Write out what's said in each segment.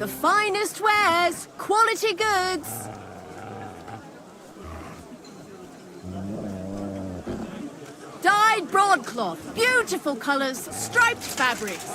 finest wares, quality goods. Dyed broadcloth, beautiful colours, striped fabrics.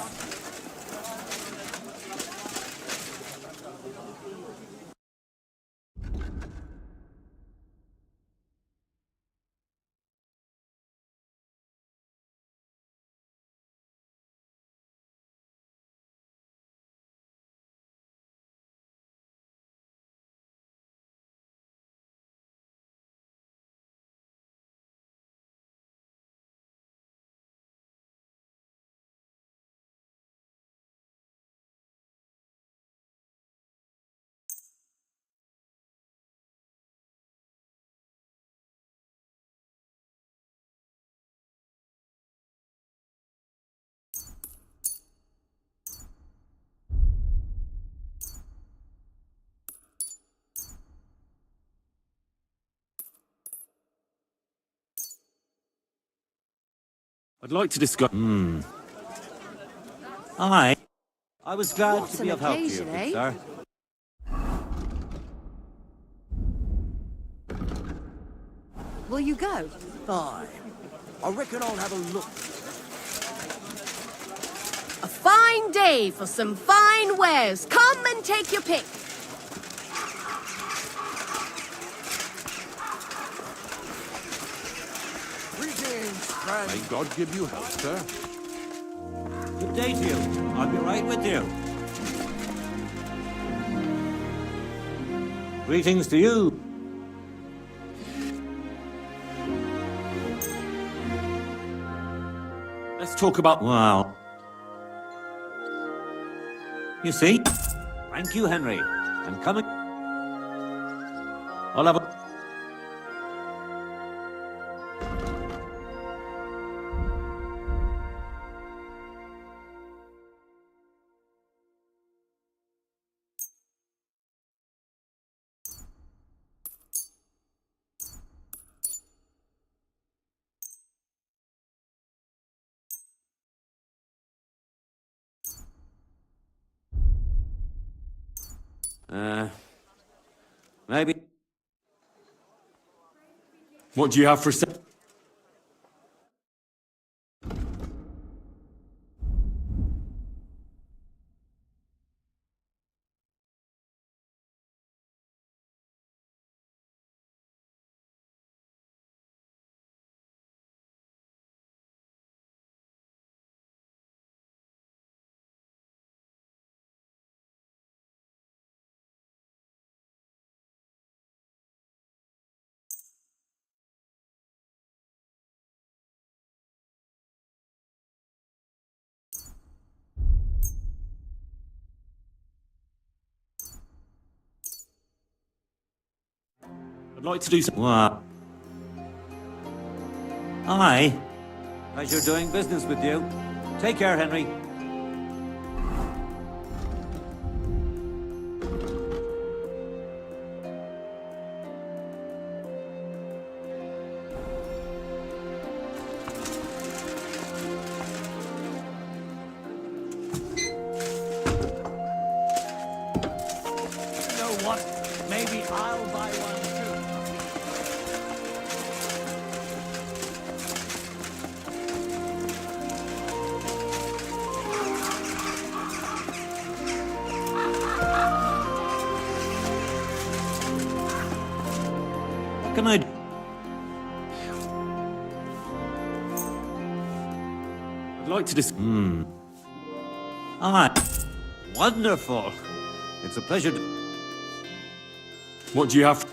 I'd like to discuss... Aye. I was glad What to an be of help to you, occasion, eh? good sir. Will you go? Aye. I reckon I'll have a look. A fine day for some fine wares. Come and take your pick. Greetings, friend. May God give you health, sir. Good day to you. I'll be right with you. Greetings to you. Let's talk about... Wow. You see? Thank you, Henry. I'm coming. I'll have a... maybe... What do you have for sale? I'd like to do some... Wow. Aye. Pleasure doing business with you. Take care, Henry. You know what? Maybe I'll buy one too. What can I do? I'd like to dis... Aye. Wonderful. It's a pleasure to... What do you have?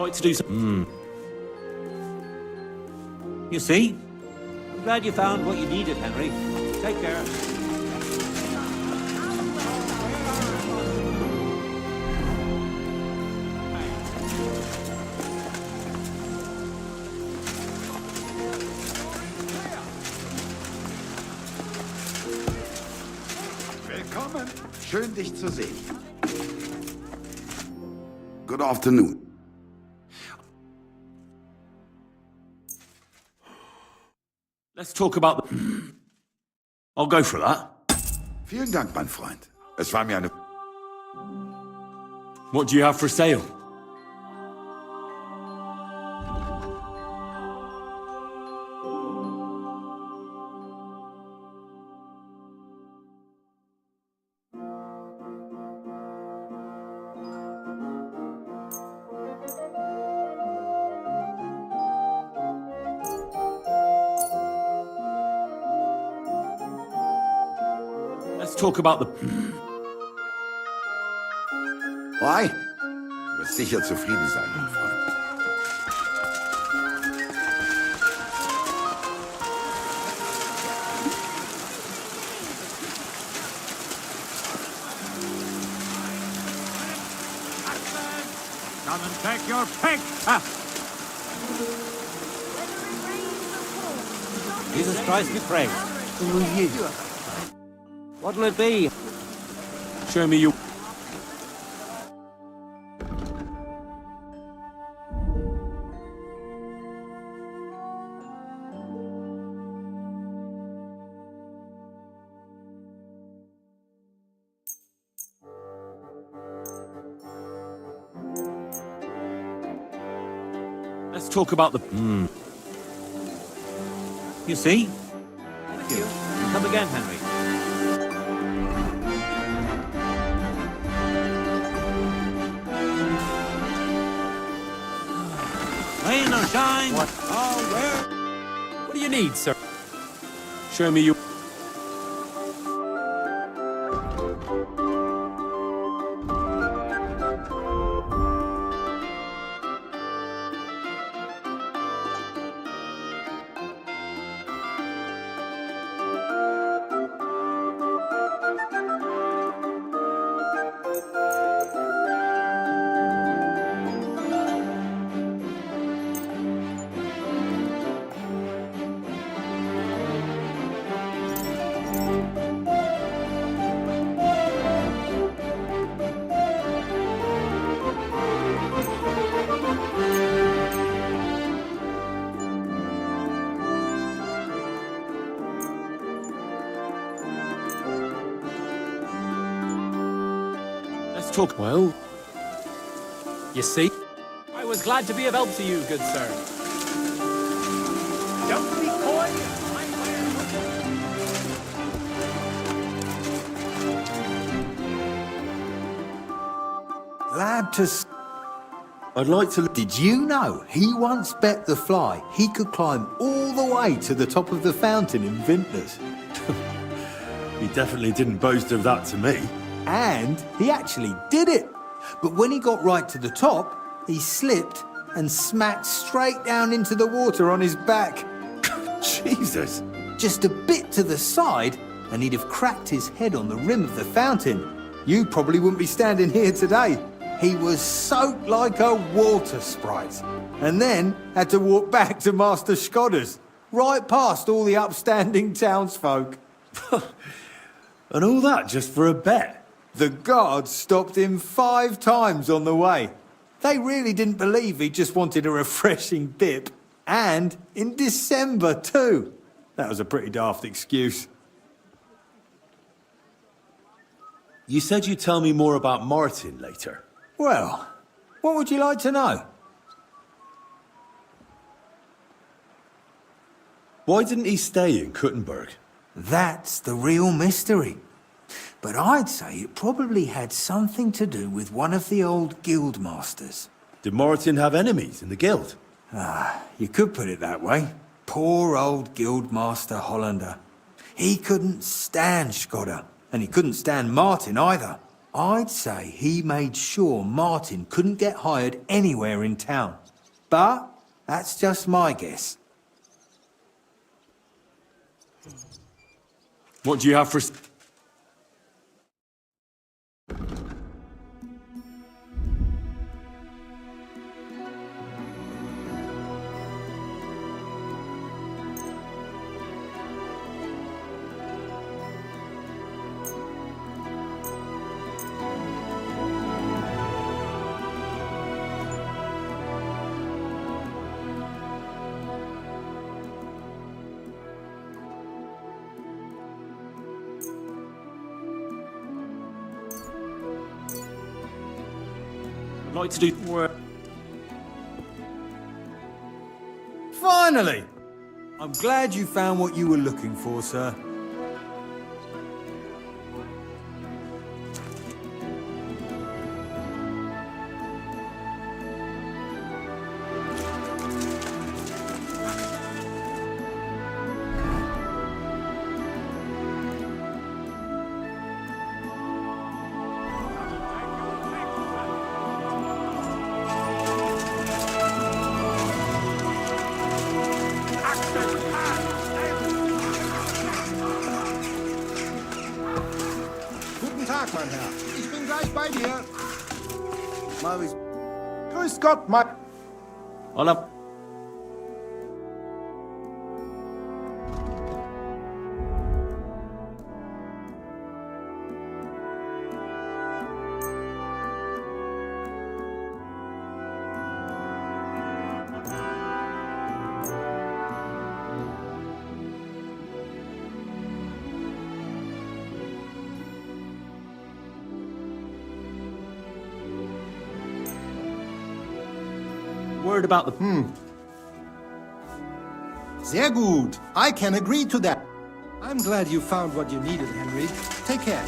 like to do some... You see? I'm glad you found what you needed, Henry. Take care. Willkommen. Schön, dich zu sehen. Good afternoon. Let's talk about the... I'll go for that. Vielen Dank, mein Freund. Es war mir eine... What do you have for sale? Let's talk about the... Why? Du wirst sicher zufrieden sein, mein Freund. Come and take your pick! Ah. Jesus Christ be praised. Who are you? What'll it be? Show me you... Let's talk about the... You see? Thank you. Come again, Henry. Rain or shine. What? Oh, where? What do you need, sir? Show me you... Let's talk... Well... You see? I was glad to be of help to you, good sir. Don't be coy. Glad to... I'd like to... Did you know he once bet the fly he could climb all the way to the top of the fountain in Vintners? He definitely didn't boast of that to me. And he actually did it. But when he got right to the top, he slipped and smacked straight down into the water on his back. Jesus. Just a bit to the side, and he'd have cracked his head on the rim of the fountain. You probably wouldn't be standing here today. He was soaked like a water sprite. And then had to walk back to Master Skodder's, right past all the upstanding townsfolk. And all that just for a bet? The guards stopped him 5 times on the way. They really didn't believe he just wanted a refreshing dip. And in December, too. That was a pretty daft excuse. You said you'd tell me more about Martin later. Well, what would you like to know? Why didn't he stay in Kuttenberg? That's the real mystery. But I'd say it probably had something to do with one of the old guild masters. Did Martin have enemies in the guild? You could put it that way. Poor old Guildmaster Hollander. He couldn't stand Skodder, and he couldn't stand Martin either. I'd say he made sure Martin couldn't get hired anywhere in town. But that's just my guess. What do you have for... I'd like to do work. Finally! I'm glad you found what you were looking for, sir. Guten Tag, mein Herr. Ich bin gleich bei dir. Maurice. Grüß Gott, mein... Hola. Word about the... Sehr gut. I can agree to that. I'm glad you found what you needed, Henry. Take care.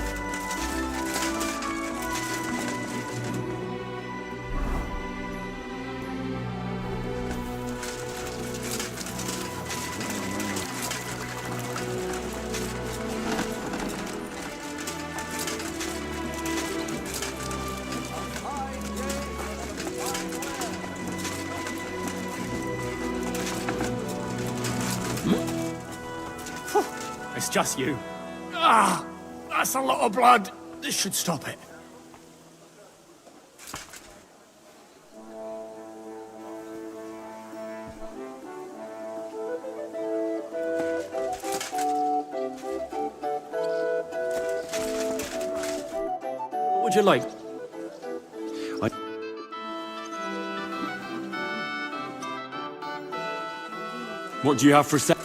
It's just you. Ah! That's a lot of blood. This should stop it. What would you like? What do you have for sale?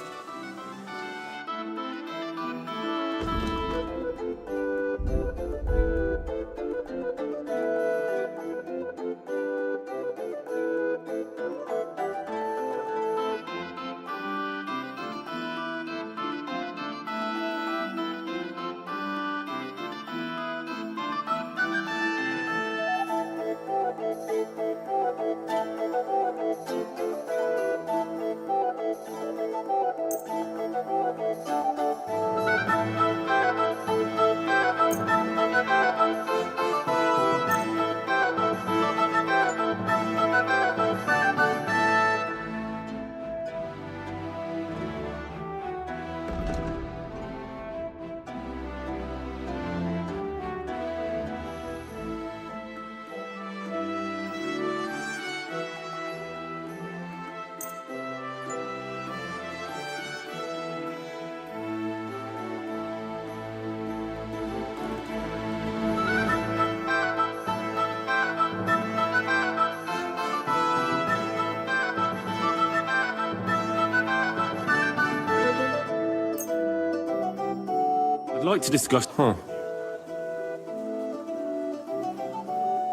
I'd like to discuss...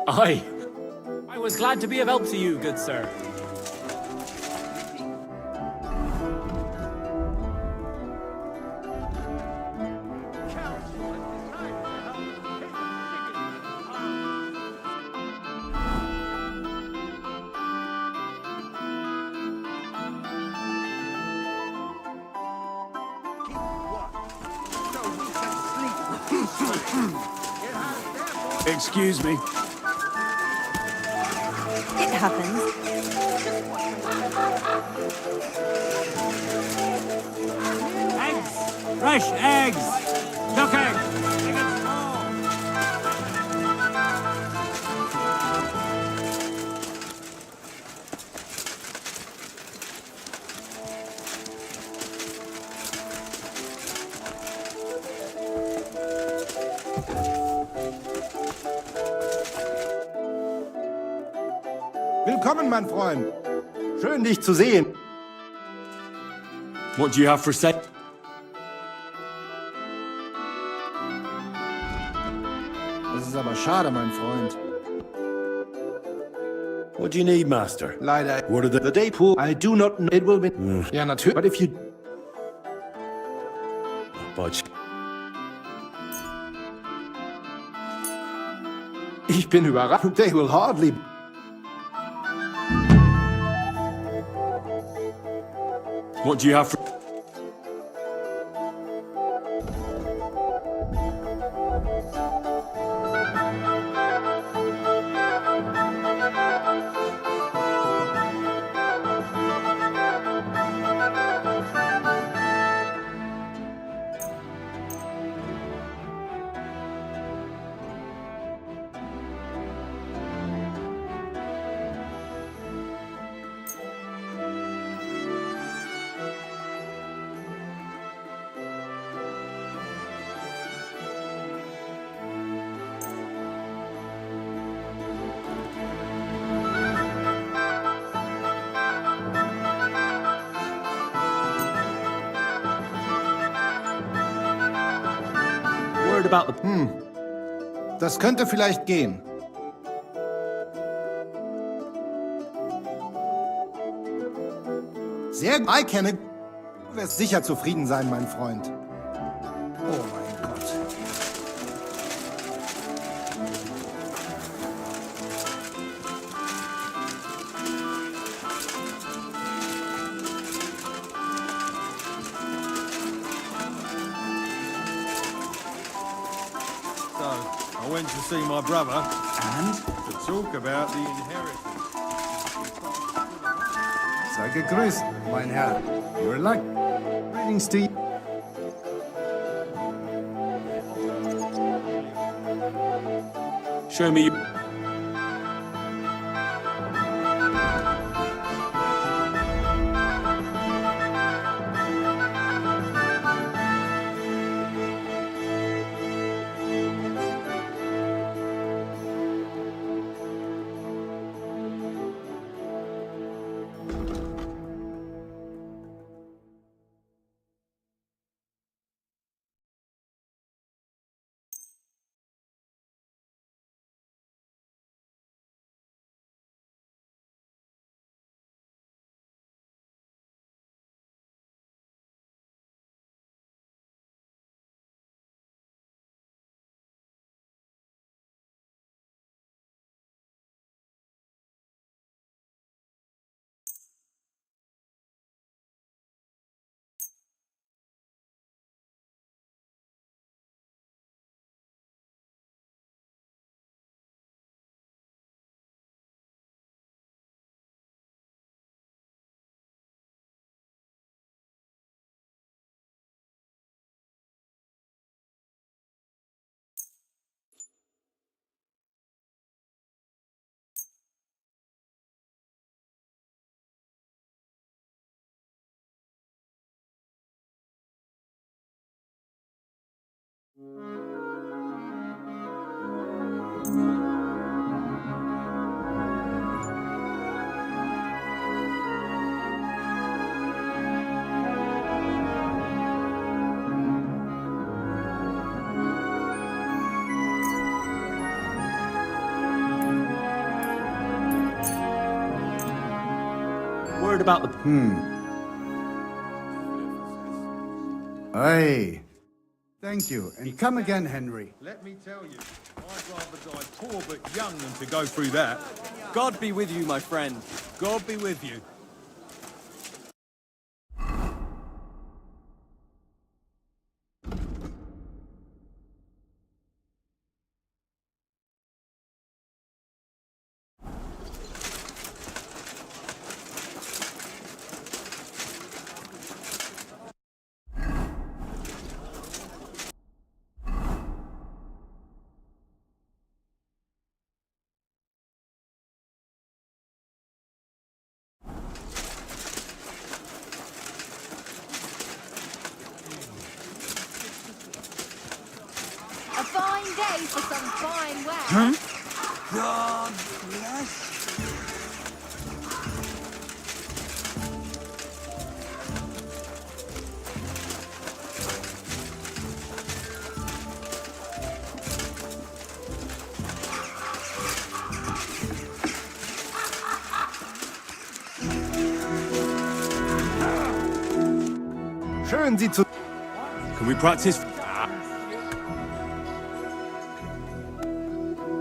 Aye. I was glad to be of help to you, good sir. So we can sleep. It has therefore Excuse me. It happens. Eggs! Fresh eggs! Duck eggs! Big and small! Willkommen, mein Freund. Schön, dich zu sehen. What do you have for sale? Das ist aber schade, mein Freund. What do you need, master? Leider. What are the... The day pool, I do not know. It will be... Ja, natürlich. But if you... Budge. Ich bin überrascht. They will hardly... What do you have for... Word about the... Das könnte vielleicht gehen. Sehr gut. I kenne... Du wirst sicher zufrieden sein, mein Freund. Oh mein Gott. So, I went to see my brother. And? To talk about the inheritance. Sei gegrüßt, mein Herr. You're luck. Greetings to you. Show me... Word about the... Hey. Thank you, and come again, Henry. Let me tell you, I'd rather die poor but young than to go through that. God be with you, my friend. God be with you. day for some fine wear. God bless. Schön, Sie zu... Can we practice?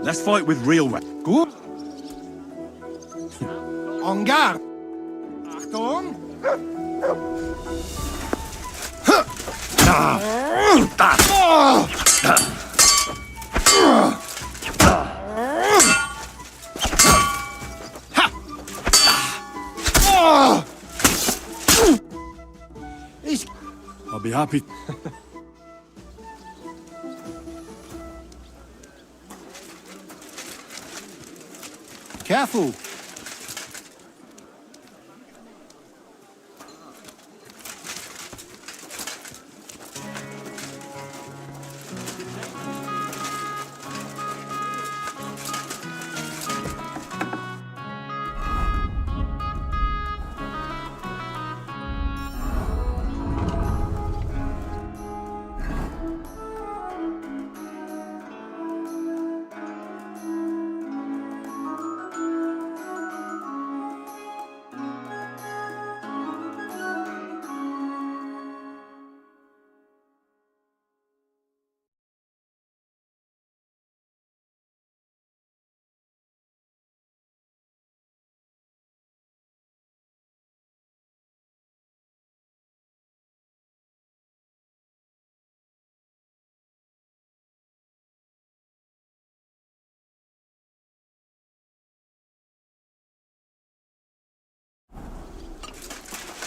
Let's fight with real weapons. Gut. En garde. Achtung. Ich... I'll be happy. Careful.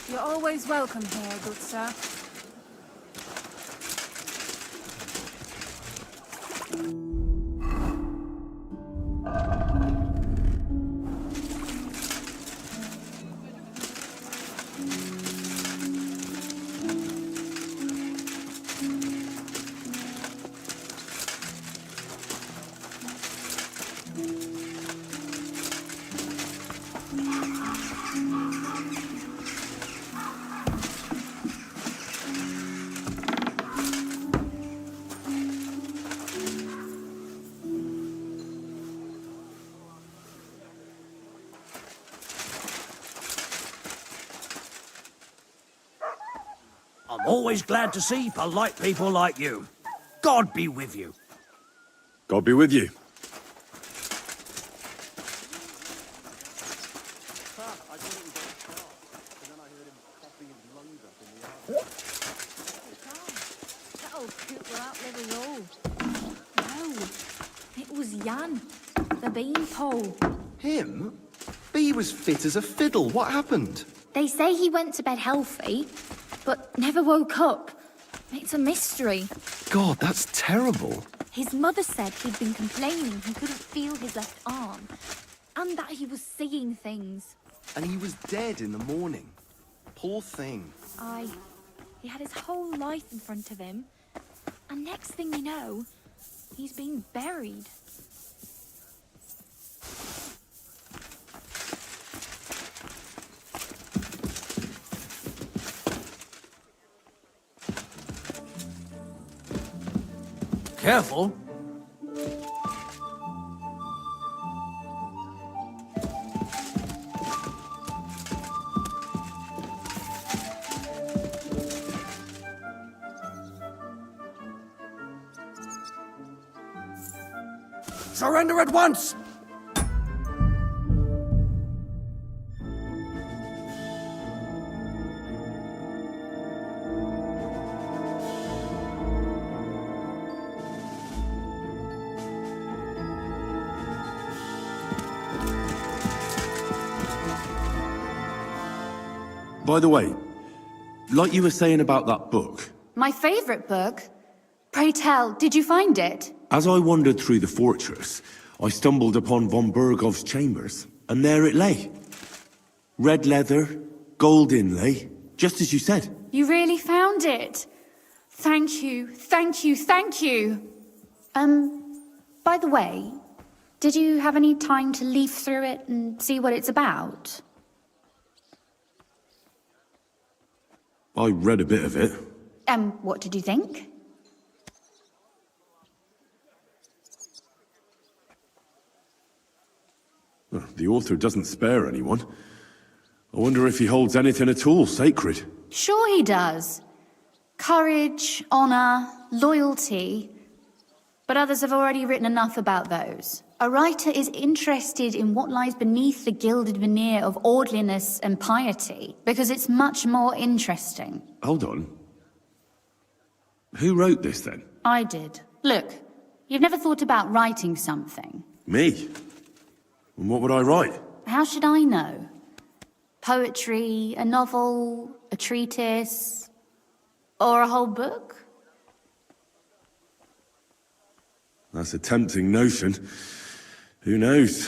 You're always welcome here, good sir. I'm always glad to see polite people like you. God be with you. God be with you. That old coot were out living old. No, it was Jan, the beanpole. Him? B was fit as a fiddle. What happened? They say he went to bed healthy, but never woke up. It's a mystery. God, that's terrible. His mother said he'd been complaining he couldn't feel his left arm, and that he was seeing things. And he was dead in the morning. Poor thing. He had his whole life in front of him, and next thing you know, he's being buried. Careful. Surrender at once! By the way, like you were saying about that book, My favourite book? Pray tell, did you find it? as I wandered through the fortress, I stumbled upon von Bergov's chambers, and there it lay. Red leather, gold inlay, just as you said. You really found it? Thank you, thank you, thank you. By the way, did you have any time to leaf through it and see what it's about? I read a bit of it. What did you think? Well, the author doesn't spare anyone. I wonder if he holds anything at all sacred. Sure he does. Courage, honor, loyalty. But others have already written enough about those. A writer is interested in what lies beneath the gilded veneer of orderliness and piety, because it's much more interesting. Hold on. Who wrote this, then? I did. Look, you've never thought about writing something. Me? And what would I write? How should I know? Poetry, a novel, a treatise, or a whole book? That's a tempting notion. Who knows?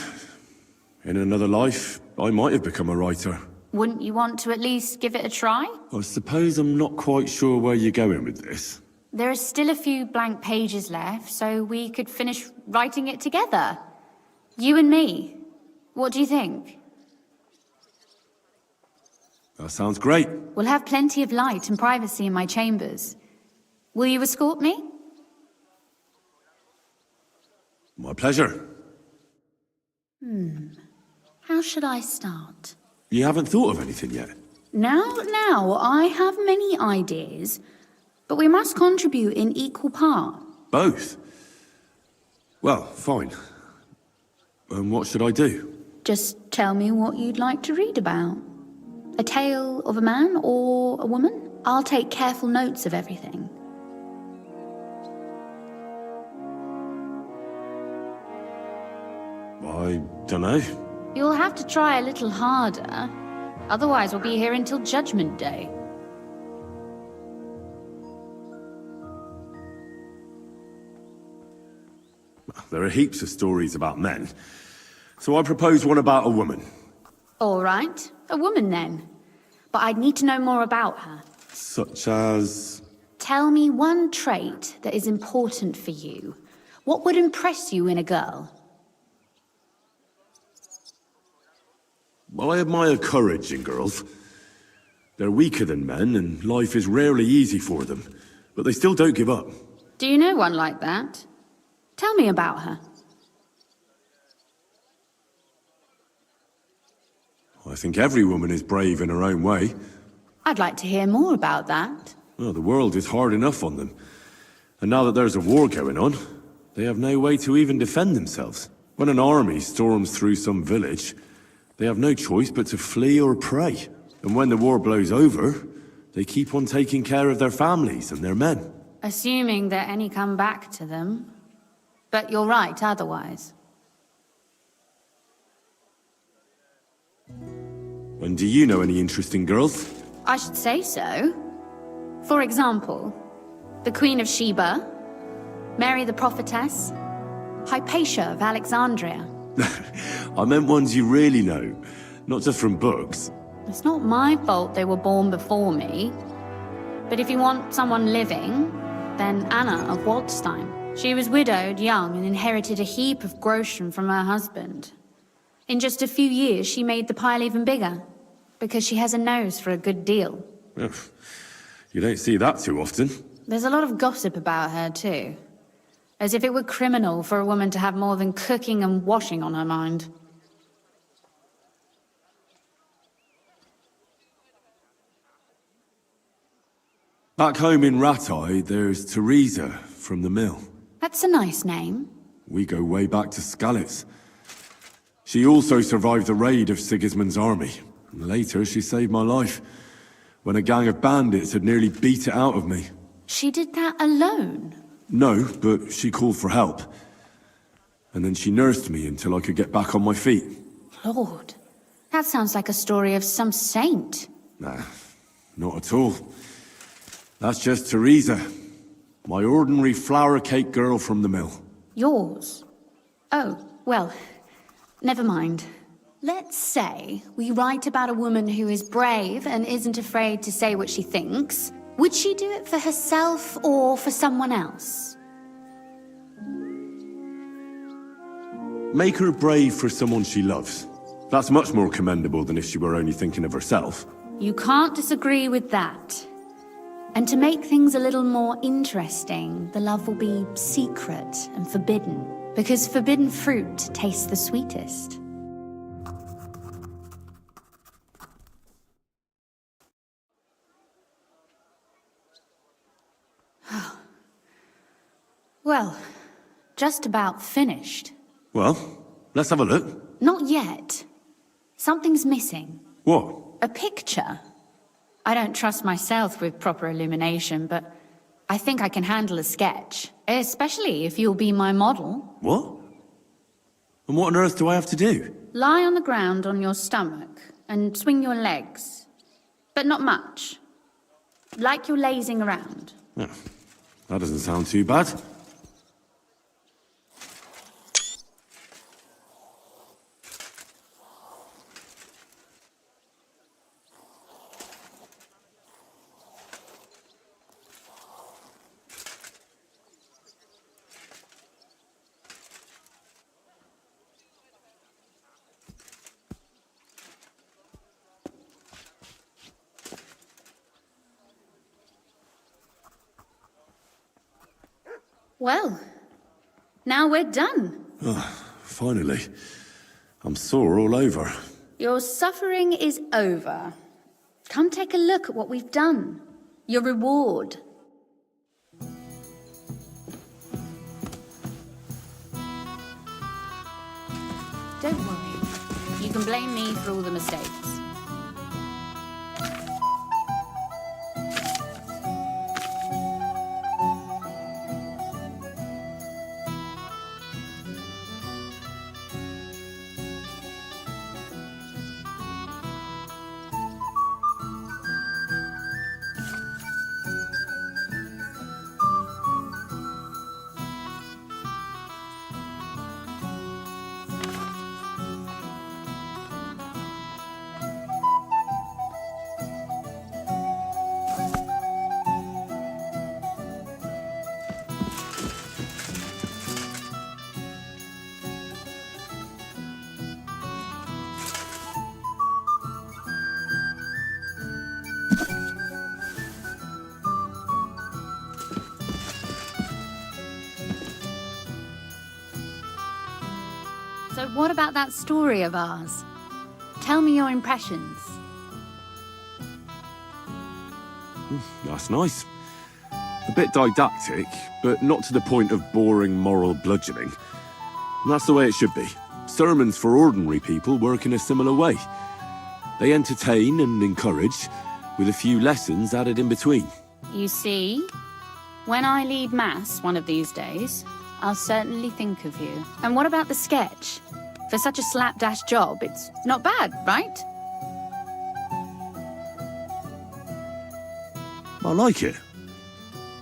In another life, I might have become a writer. Wouldn't you want to at least give it a try? I suppose I'm not quite sure where you're going with this. There are still a few blank pages left, so we could finish writing it together. You and me. What do you think? That sounds great. We'll have plenty of light and privacy in my chambers. Will you escort me? My pleasure. How should I start? You haven't thought of anything yet? Now, I have many ideas, but we must contribute in equal part. Both? Well, fine. And what should I do? Just tell me what you'd like to read about. A tale of a man or a woman? I'll take careful notes of everything. I dunno. You'll have to try a little harder. Otherwise, we'll be here until Judgment Day. There are heaps of stories about men. So I propose one about a woman. All right, a woman then. But I'd need to know more about her. Such as... Tell me one trait that is important for you. What would impress you in a girl? Well, I admire courage in girls. They're weaker than men, and life is rarely easy for them. But they still don't give up. Do you know one like that? Tell me about her. I think every woman is brave in her own way. I'd like to hear more about that. Well, the world is hard enough on them. And now that there's a war going on, they have no way to even defend themselves. When an army storms through some village, they have no choice but to flee or pray. And when the war blows over, they keep on taking care of their families and their men. Assuming that any come back to them. But you're right otherwise. And do you know any interesting girls? I should say so. For example, the Queen of Sheba, Mary the Prophetess, Hypatia of Alexandria. I meant ones you really know, not just from books. It's not my fault they were born before me. But if you want someone living, then Anna of Waldstein. She was widowed young and inherited a heap of groschen from her husband. In just a few years, she made the pile even bigger, because she has a nose for a good deal. You don't see that too often. There's a lot of gossip about her, too. As if it were criminal for a woman to have more than cooking and washing on her mind. Back home in Rattay, there's Teresa from the mill. That's a nice name. We go way back to Skalitz. She also survived the raid of Sigismund's army. Later, she saved my life, when a gang of bandits had nearly beat it out of me. She did that alone? No, but she called for help. And then she nursed me until I could get back on my feet. Lord, that sounds like a story of some saint. Nah, not at all. That's just Teresa, my ordinary flour cake girl from the mill. Yours? Oh, well, never mind. Let's say we write about a woman who is brave and isn't afraid to say what she thinks. Would she do it for herself or for someone else? Make her brave for someone she loves. That's much more commendable than if she were only thinking of herself. You can't disagree with that. And to make things a little more interesting, the love will be secret and forbidden, because forbidden fruit tastes the sweetest. Well, just about finished. Well, let's have a look. Not yet. Something's missing. What? A picture. I don't trust myself with proper illumination, but I think I can handle a sketch. Especially if you'll be my model. What? And what on earth do I have to do? Lie on the ground on your stomach and swing your legs. But not much. Like you're lazing around. Yeah, that doesn't sound too bad. Well, now we're done. Finally. I'm sore all over. Your suffering is over. Come take a look at what we've done. Your reward. Don't worry. You can blame me for all the mistakes. So what about that story of ours? Tell me your impressions. That's nice. A bit didactic, but not to the point of boring moral bludgeoning. And that's the way it should be. Sermons for ordinary people work in a similar way. They entertain and encourage, with a few lessons added in between. You see, when I lead Mass one of these days, I'll certainly think of you. And what about the sketch? For such a slapdash job, it's not bad, right? I like it.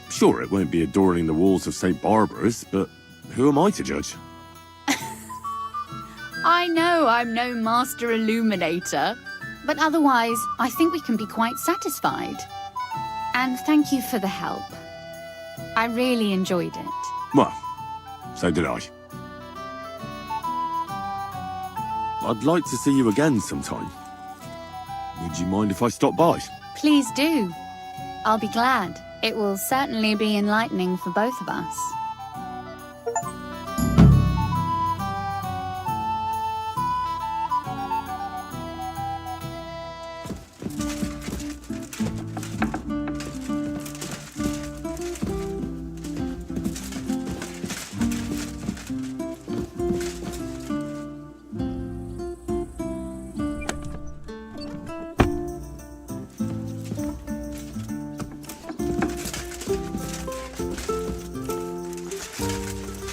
Sure, it won't be adorning the walls of St. Barbara's, but who am I to judge? I know I'm no master illuminator, but otherwise, I think we can be quite satisfied. And thank you for the help. I really enjoyed it. Well, so did I. I'd like to see you again sometime. Would you mind if I stop by? Please do. I'll be glad. It will certainly be enlightening for both of us.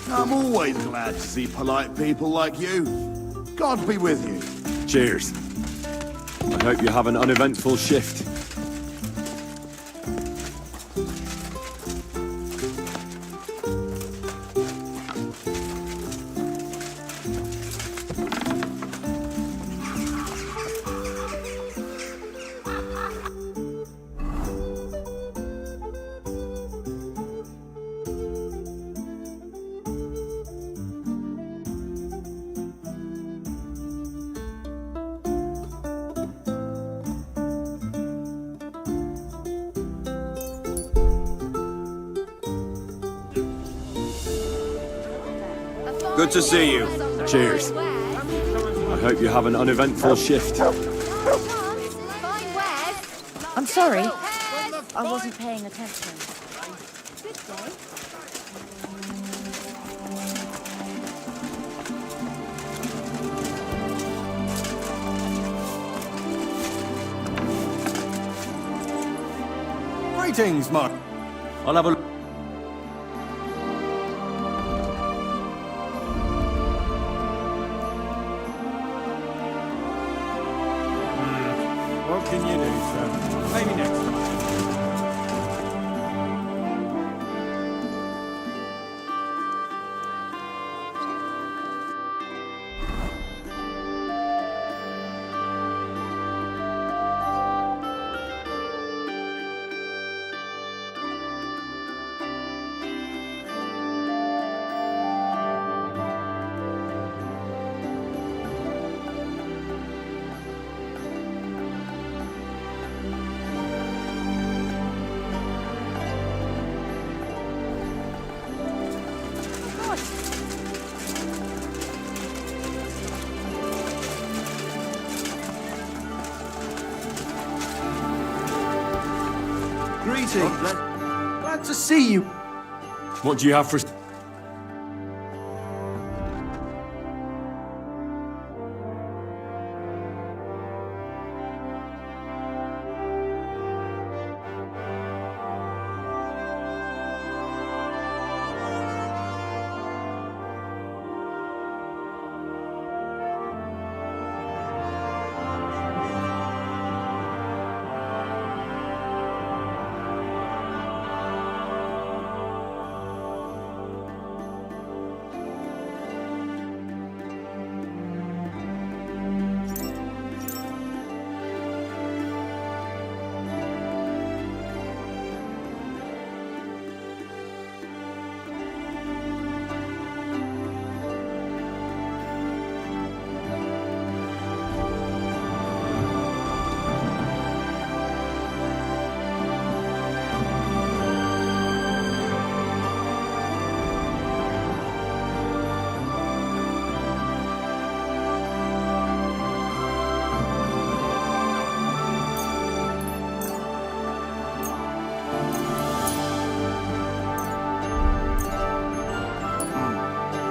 I'm always glad to see polite people like you. God be with you. Cheers. I hope you have an uneventful shift. Good to see you. Cheers. I hope you have an uneventful shift. Fine wares. I'm sorry. I wasn't paying attention. Good day. Greetings, Mark. I'll have a look. What can you do, sir? Maybe next time. Greetings. Glad to see you. What do you have for...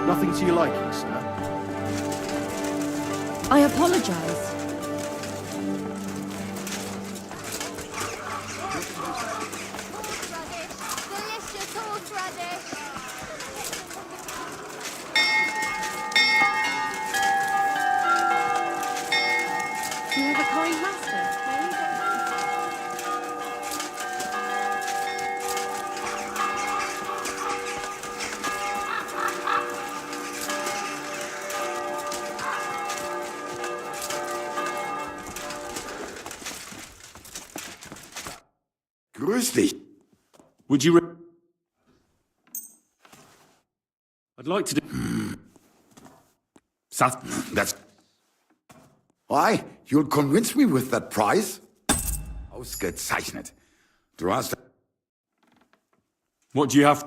Nothing to your liking, sir. I apologize. Delicious horseradish. Do you have a kind master? Grüß dich. Would you... I'd like to do... That's... Why? You'll convince me with that price? Ausgezeichnet. Du hast... What do you have...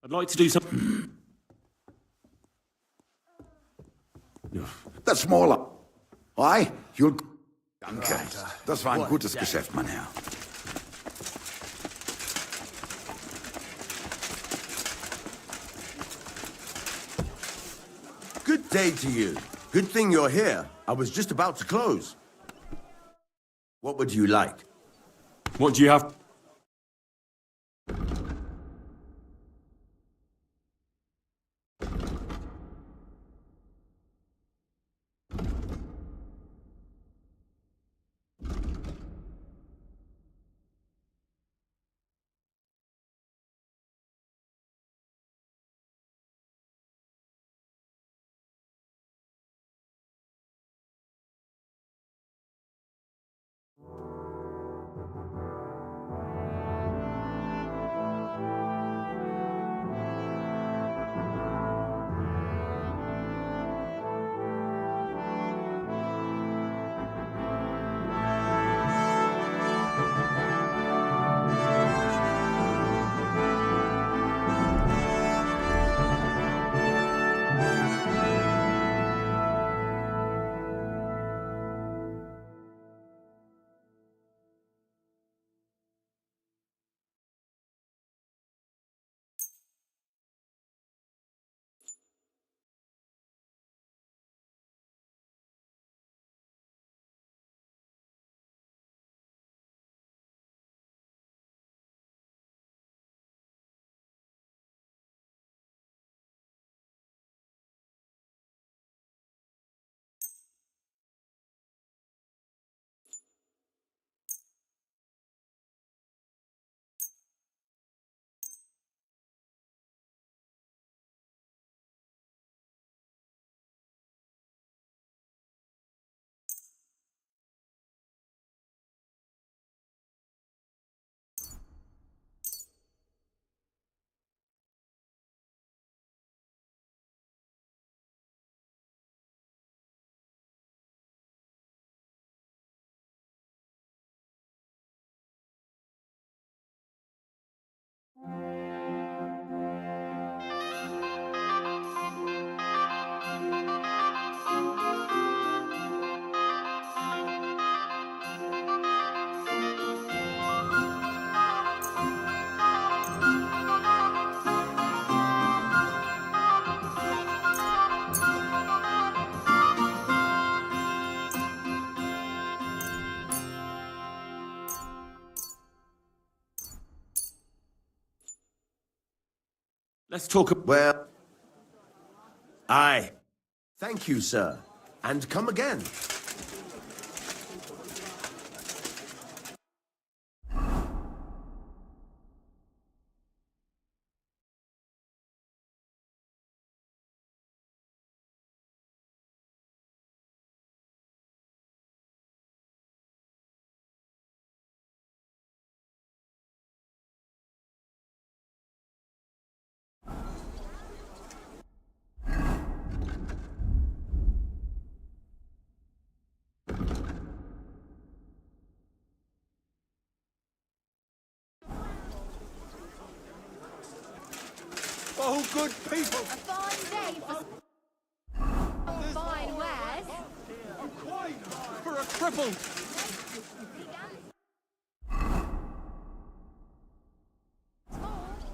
I'd like to do something... Das Smaller. Why? You'll... Danke. Das war ein gutes Geschäft, mein Herr. Good day to you. Good thing you're here. I was just about to close. What would you like? What do you have? Let's talk. Well, aye. Thank you, sir. And come again. Oh, good people! A fine day for fine wares. For a cripple!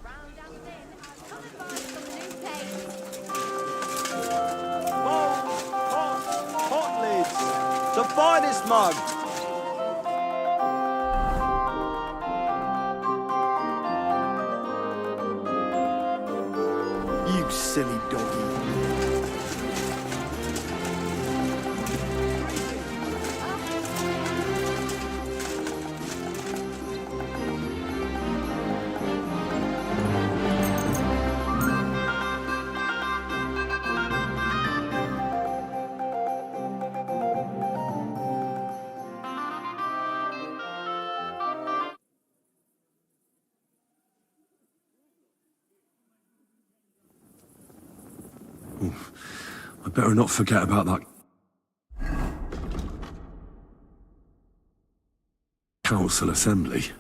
Round and thin. Come and buy some new paint. Hot lids. The finest mug. You silly doggy. I better not forget about that council assembly.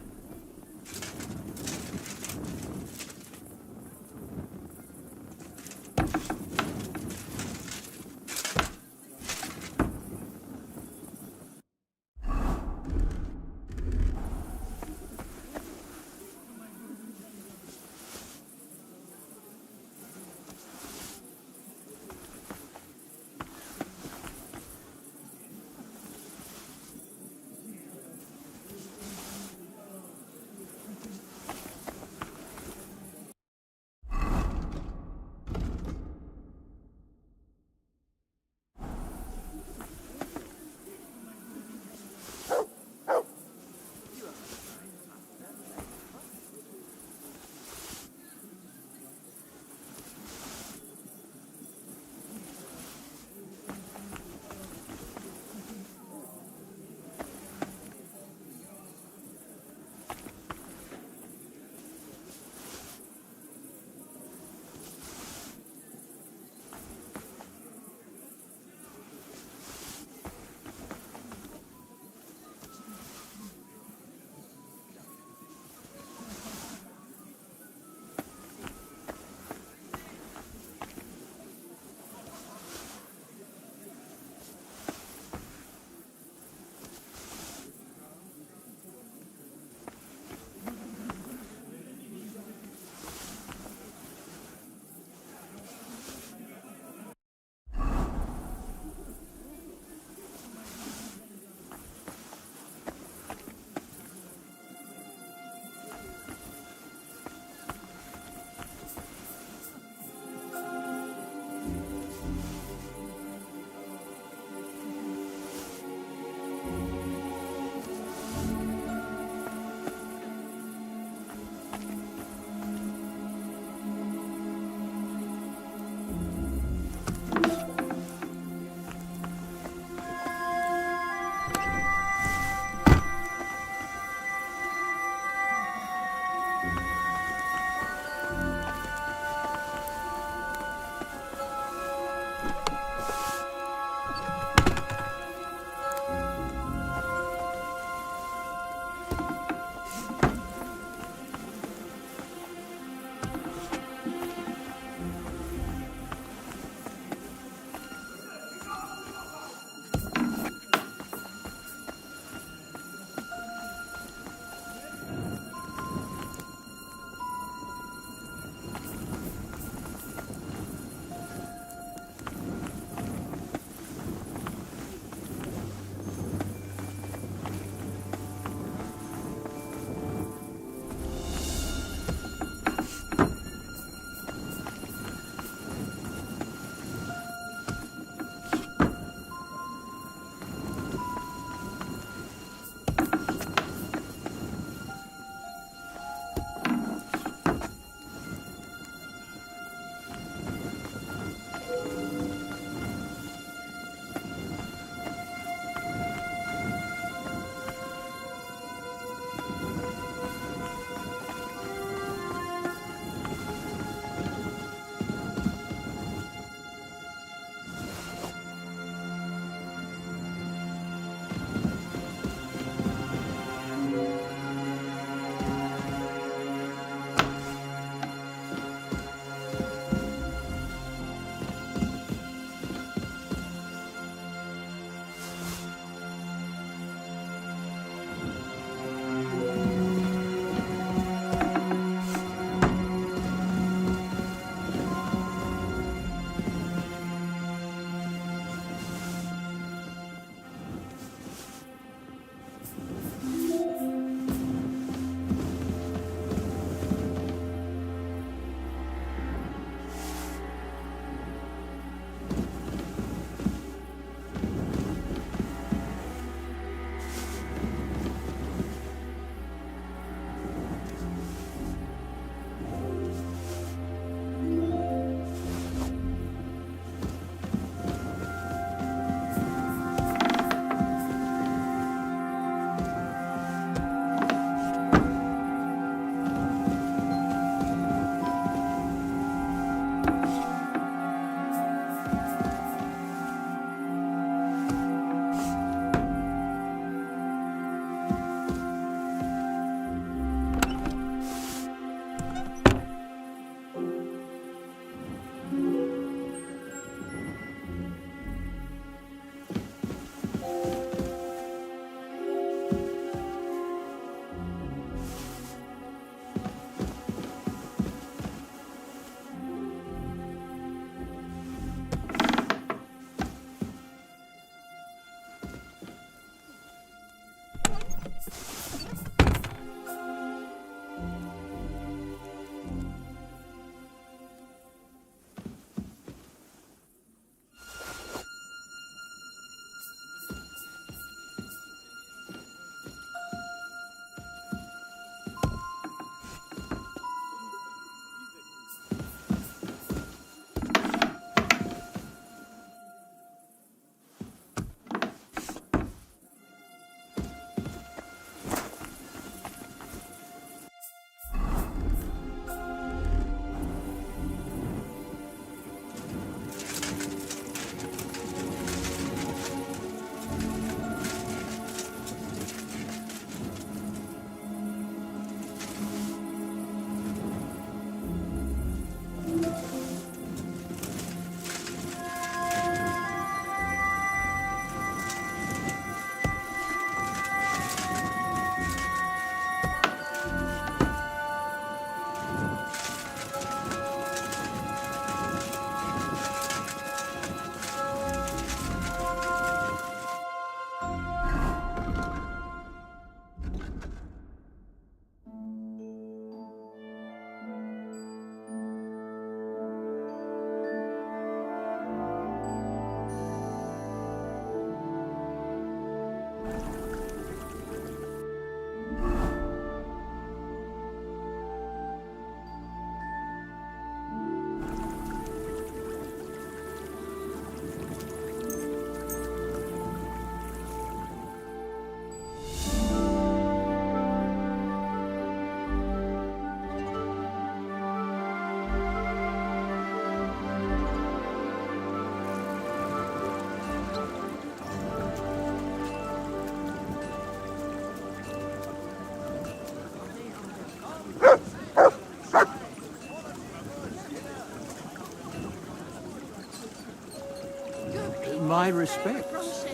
my respects.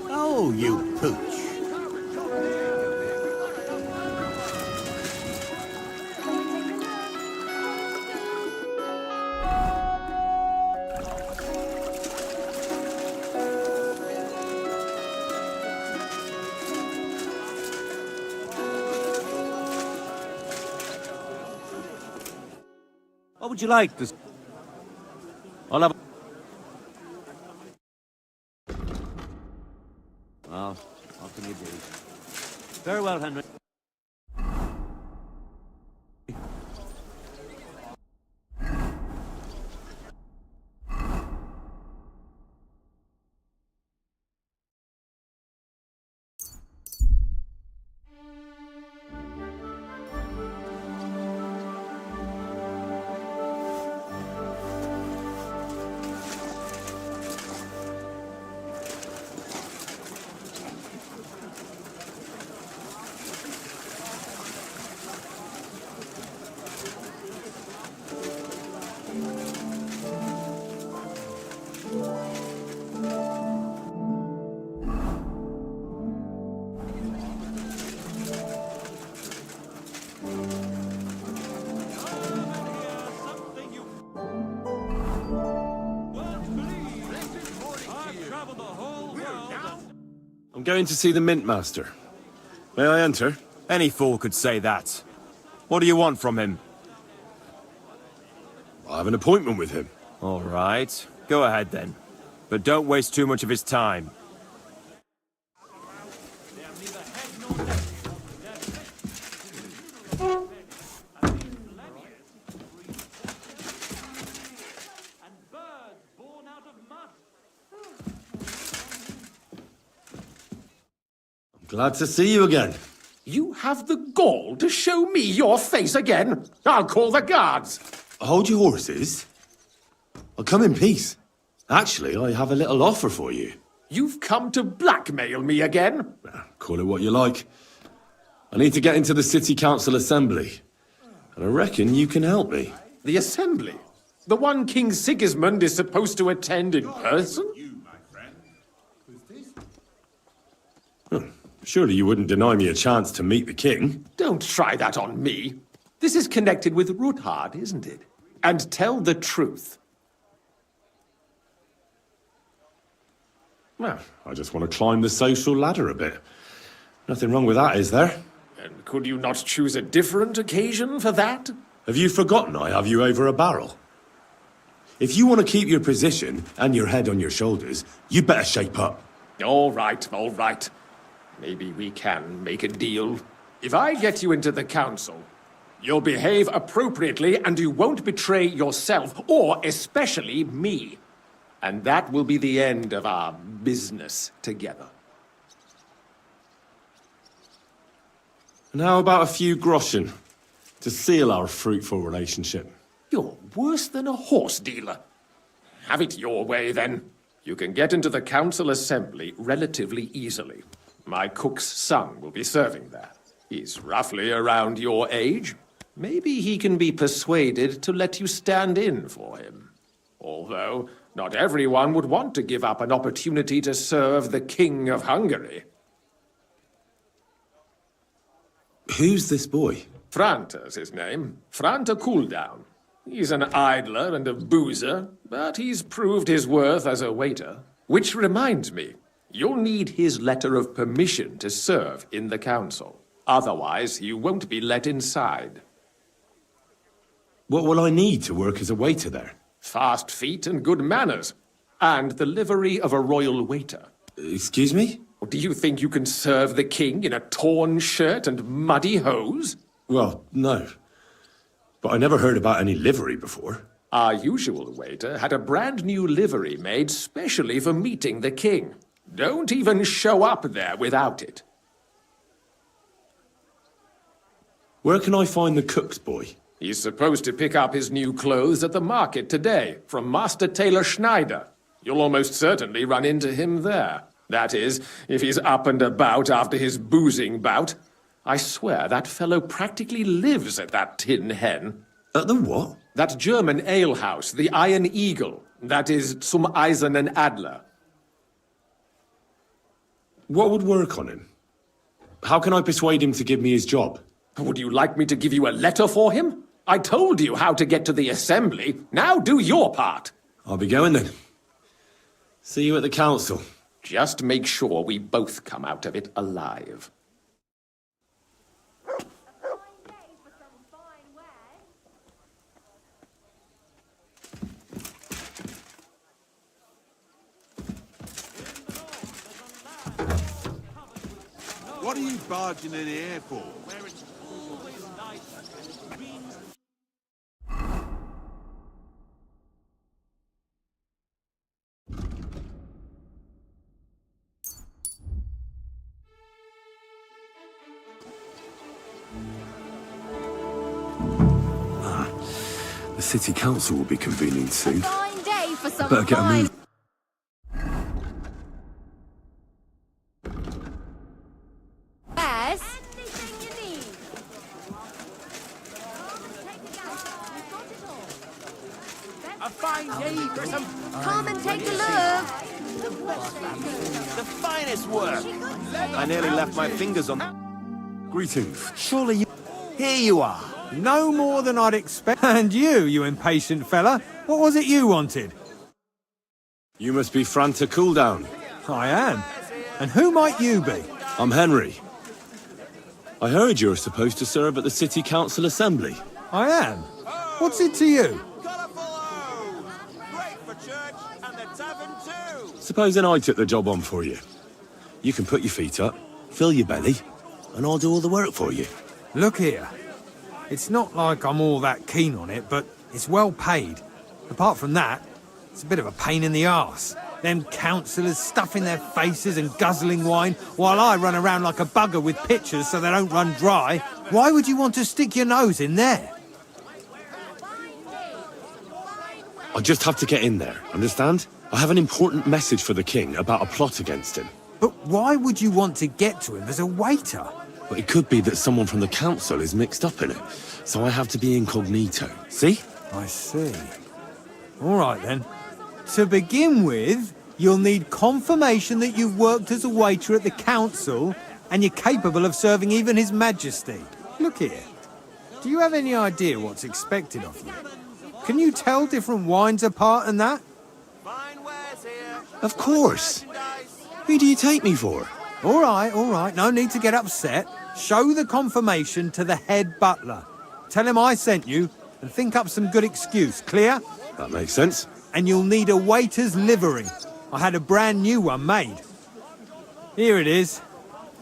Oh, you pooch. What would you like? This. I'll have. Well, what can you do? Very well, Henry. I'm going to see the Mint Master. May I enter? Any fool could say that. What do you want from him? I have an appointment with him. All right. Go ahead then. But don't waste too much of his time. Glad to see you again. You have the gall to show me your face again? I'll call the guards. Hold your horses. I'll come in peace. Actually, I have a little offer for you. You've come to blackmail me again? Call it what you like. I need to get into the City Council Assembly. And I reckon you can help me. The Assembly? The one King Sigismund is supposed to attend in person? Surely you wouldn't deny me a chance to meet the king? Don't try that on me. This is connected with Ruthard, isn't it? And tell the truth. Well, I just want to climb the social ladder a bit. Nothing wrong with that, is there? And could you not choose a different occasion for that? Have you forgotten I have you over a barrel? If you want to keep your position and your head on your shoulders, you better shape up. All right, all right. Maybe we can make a deal. If I get you into the council, you'll behave appropriately and you won't betray yourself, or especially me. And that will be the end of our business together. And how about a few groschen to seal our fruitful relationship? You're worse than a horse dealer. Have it your way, then. You can get into the council assembly relatively easily. My cook's son will be serving there. He's roughly around your age. Maybe he can be persuaded to let you stand in for him. Although, not everyone would want to give up an opportunity to serve the King of Hungary. Who's this boy? Franta's his name. Franta Cooldown. He's an idler and a boozer, but he's proved his worth as a waiter. Which reminds me, you'll need his letter of permission to serve in the council. Otherwise, you won't be let inside. What will I need to work as a waiter there? Fast feet and good manners. And the livery of a royal waiter. Excuse me? Do you think you can serve the king in a torn shirt and muddy hose? Well, no. But I never heard about any livery before. Our usual waiter had a brand new livery made specially for meeting the king. Don't even show up there without it. Where can I find the cook's boy? He's supposed to pick up his new clothes at the market today from Master Tailor Schneider. You'll almost certainly run into him there. That is, if he's up and about after his boozing bout. I swear that fellow practically lives at that Tin Hen. At the what? That German alehouse, the Iron Eagle. That is zum Eisernen Adler. What would work on him? How can I persuade him to give me his job? Would you like me to give you a letter for him? I told you how to get to the assembly. Now do your part. I'll be going then. See you at the council. Just make sure we both come out of it alive. What are you barging in here for? The city council will be convening soon. Fine day for some Better get a fine... move. Yes? A fine day for some... Come and take a look. The finest work. I nearly left my fingers on... Greetings. Surely you... Here you are. No more than I'd expect. And you impatient fella, what was it you wanted? You must be Franta Cooldown. I am. And who might you be? I'm Henry. I heard you're supposed to serve at the city council assembly. I am. What's it to you? Supposing I took the job on for you. You can put your feet up, fill your belly, and I'll do all the work for you. Look here. It's not like I'm all that keen on it, but it's well paid. Apart from that, it's a bit of a pain in the arse. Them councillors stuffing their faces and guzzling wine, while I run around like a bugger with pitchers so they don't run dry. Why would you want to stick your nose in there? I just have to get in there, understand? I have an important message for the king about a plot against him. But why would you want to get to him as a waiter? But it could be that someone from the council is mixed up in it, so I have to be incognito. See? I see. All right, then. To begin with, you'll need confirmation that you've worked as a waiter at the council and you're capable of serving even His Majesty. Look here. Do you have any idea what's expected of you? Can you tell different wines apart and that? Of course. Who do you take me for? All right. No need to get upset. Show the confirmation to the head butler. Tell him I sent you and think up some good excuse. Clear? That makes sense. And you'll need a waiter's livery. I had a brand new one made. Here it is.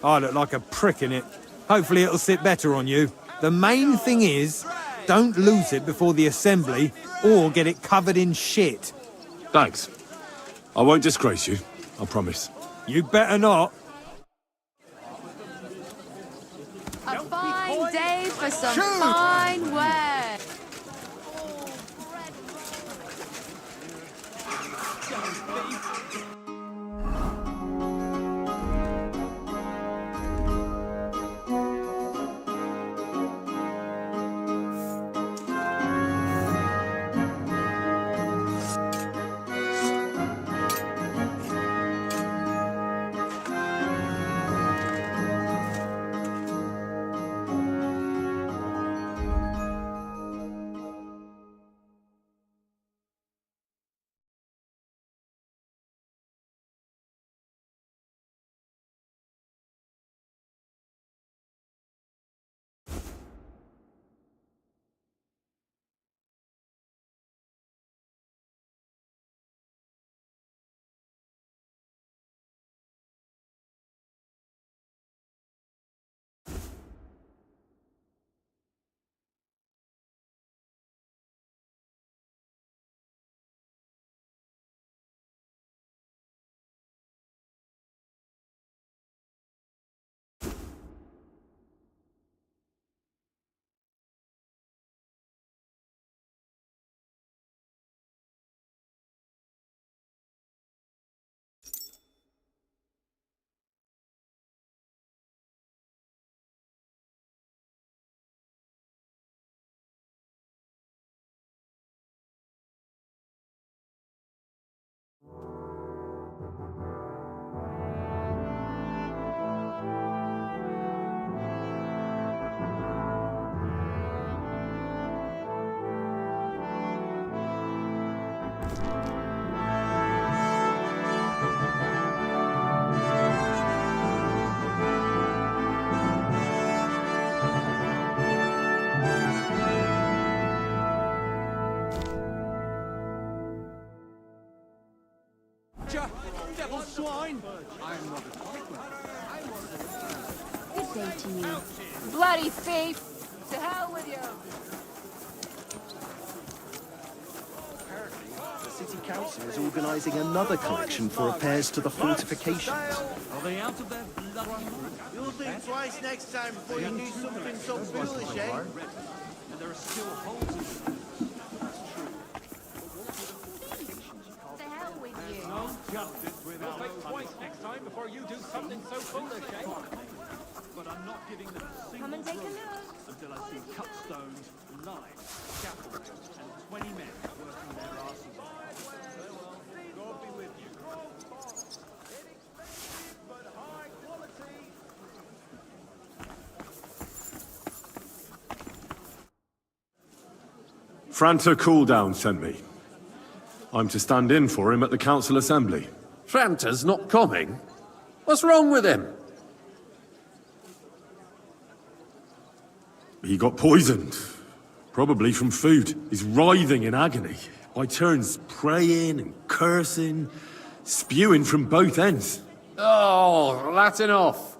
I look like a prick in it. Hopefully it'll sit better on you. The main thing is, don't lose it before the assembly or get it covered in shit. Thanks. I won't disgrace you, I promise. You better not. A fine day for some fine wear. little swine! I'm not a Good day to you. Bloody thief! To hell with you! The city council is organising another collection for repairs to the fortifications. Are they out of their bloody... You'll think twice next time before you do something so foolish, eh? And there are still holes in them. To hell with you. No justice without... Think twice next time before you do something so foolish, eh? But I'm not giving them a single Come and take a rope look. until I see cut stones, knives, scaffolding, and 20 men working their asses off. God be with you. Franta Cooldown sent me. I'm to stand in for him at the council assembly. Franta's not coming? What's wrong with him? He got poisoned. Probably from food. He's writhing in agony. By turns praying and cursing, spewing from both ends. Oh, that's enough.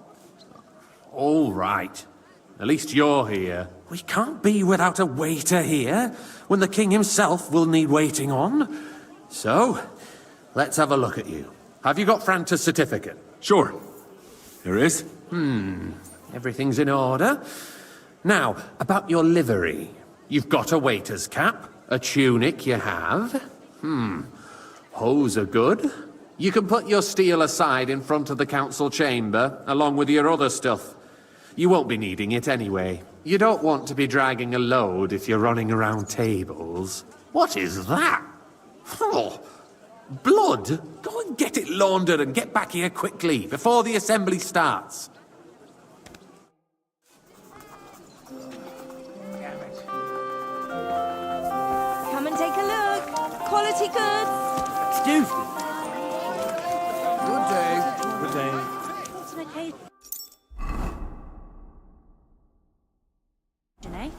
All right. At least you're here. We can't be without a waiter here, when the king himself will need waiting on. So, let's have a look at you. Have you got Franta's certificate? Sure. Here it is. Everything's in order. Now, about your livery. You've got a waiter's cap, a tunic you have. Hose are good. You can put your steel aside in front of the council chamber, along with your other stuff. You won't be needing it anyway. You don't want to be dragging a load if you're running around tables. What is that? Oh, blood? Go and get it laundered and get back here quickly, before the assembly starts. Come and take a look. Quality goods. Excuse me. Good day. Good day. What's an occasion, eh?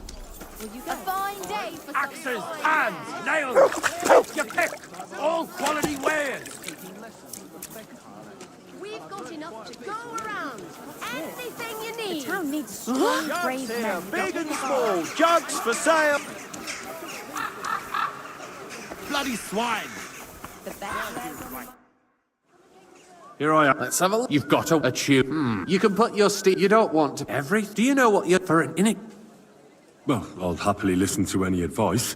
Will you go? A fine day for some Axes, fine hands, wares. nails, take your pick. All quality wares. We've got enough to go around. Anything you need. The town needs strong, brave men. Big and small, jugs for sale. Bloody swine. The best wares on the Here I am. Let's have a look. You've got a tube. You can put your steel... You don't want to... Do you know what you're... For an in it... Well, I'll happily listen to any advice.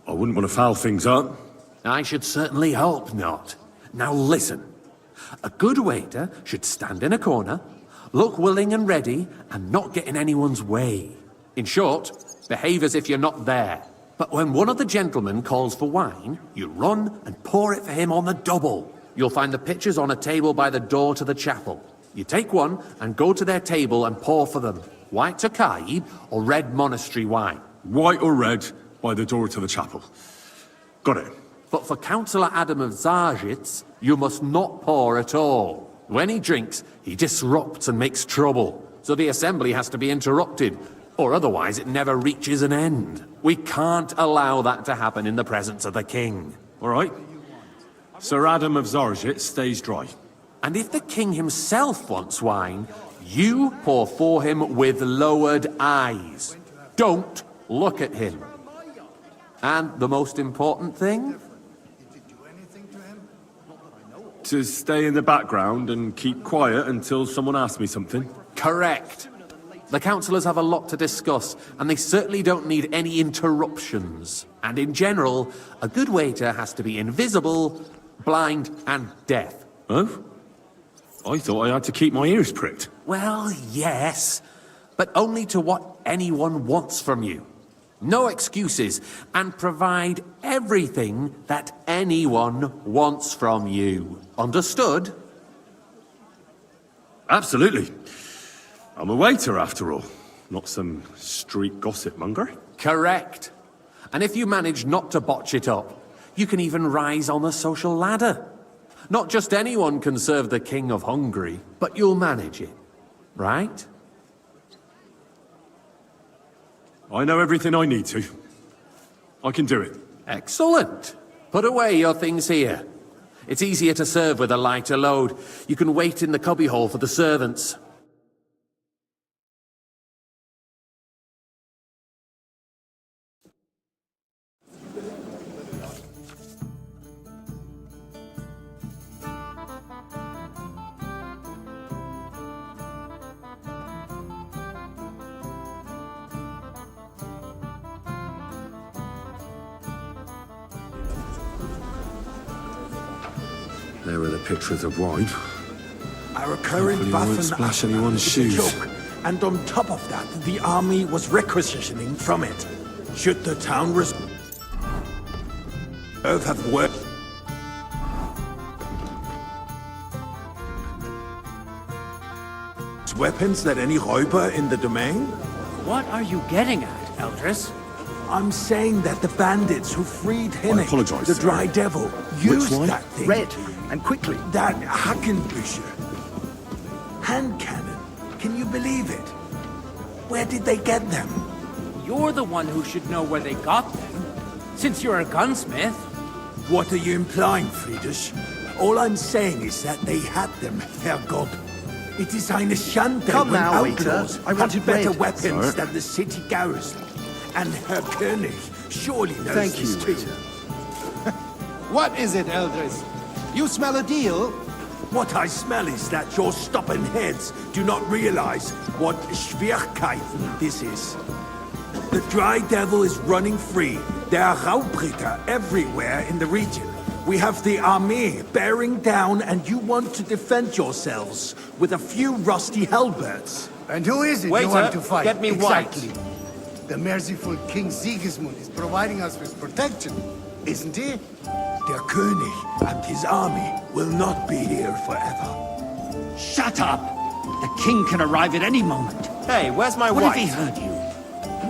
I wouldn't want to foul things up. I should certainly hope not. Now listen. A good waiter should stand in a corner, look willing and ready, and not get in anyone's way. In short, behave as if you're not there. But when one of the gentlemen calls for wine, you run and pour it for him on the double. You'll find the pitchers on a table by the door to the chapel. You take one and go to their table and pour for them. White Tokaib or red monastery wine. White or red, by the door to the chapel. Got it. But for Councillor Adam of Zarjitz, you must not pour at all. When he drinks, he disrupts and makes trouble. So the assembly has to be interrupted, or otherwise it never reaches an end. We can't allow that to happen in the presence of the king. All right. Sir Adam of Zarjit stays dry. And if the king himself wants wine, you pour for him with lowered eyes. Don't look at him. And the most important thing? To stay in the background and keep quiet until someone asks me something. Correct. The councillors have a lot to discuss, and they certainly don't need any interruptions. And in general, a good waiter has to be invisible, blind, and deaf. Oh? I thought I had to keep my ears pricked. Well, yes, but only to what anyone wants from you. No excuses, and provide everything that anyone wants from you. Understood? Absolutely. I'm a waiter, after all. Not some street gossip monger. Correct. And if you manage not to botch it up, you can even rise on the social ladder. Not just anyone can serve the King of Hungary, but you'll manage it, right? I know everything I need to. I can do it. Excellent. Put away your things here. It's easier to serve with a lighter load. You can wait in the cubbyhole for the servants. There are the pictures of wine. Our current Hopefully I won't splash anyone's is a shoes. joke. And on top of that, the army was requisitioning from it. Should the town Earth have worked? Weapons that any Räuber in the domain? What are you getting at, Eldris? I'm saying that the bandits who freed Hinnick, apologize, the sir. Dry Devil, used one? that thing. Red, and quickly. That Hackenbücher. Hand cannon. Can you believe it? Where did they get them? You're the one who should know where they got them, since you're a gunsmith. What are you implying, Friedrich? All I'm saying is that they had them, Herrgott. It is eine Schande Come when now, outlaws waiter. I wanted had better bread. weapons Sir? than the city garrison. And Herr König surely knows Thank this you, too. waiter. What is it, Eldris? You smell a deal? What I smell is that your stubborn heads do not realize what Schwierigkeiten this is. The Dry Devil is running free. There are Raubritter everywhere in the region. We have the army bearing down, and you want to defend yourselves with a few rusty halberds. And who is it Waiter, you want to fight? get me exactly. The merciful King Sigismund is providing us with protection, isn't he? Der König and his army will not be here forever. Shut up! The king can arrive at any moment. Hey, where's my What wife? if he heard you?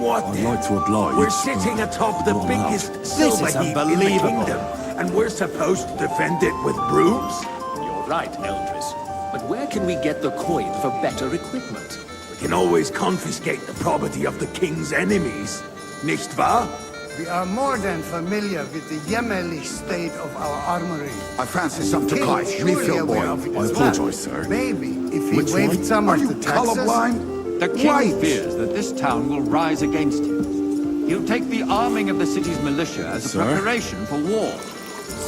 What I'd then? like to oblige. We're sitting atop the Not biggest silver is heap in the unbelievable. kingdom, and we're supposed to defend it with brooms? You're right, Eldris. But where can we get the coin for better equipment? We can always confiscate the property of the king's enemies, nicht wahr? We are more than familiar with the jämmerlich state of our armory. I fancy some King Takai. is surely Refill, aware boy. of it I as well. apologize, sir. Maybe if he Which waived one? some Are of you the taxes. colorblind? The king Right. fears that this town will rise against him. He'll take the arming of the city's militia as a Sir? preparation for war.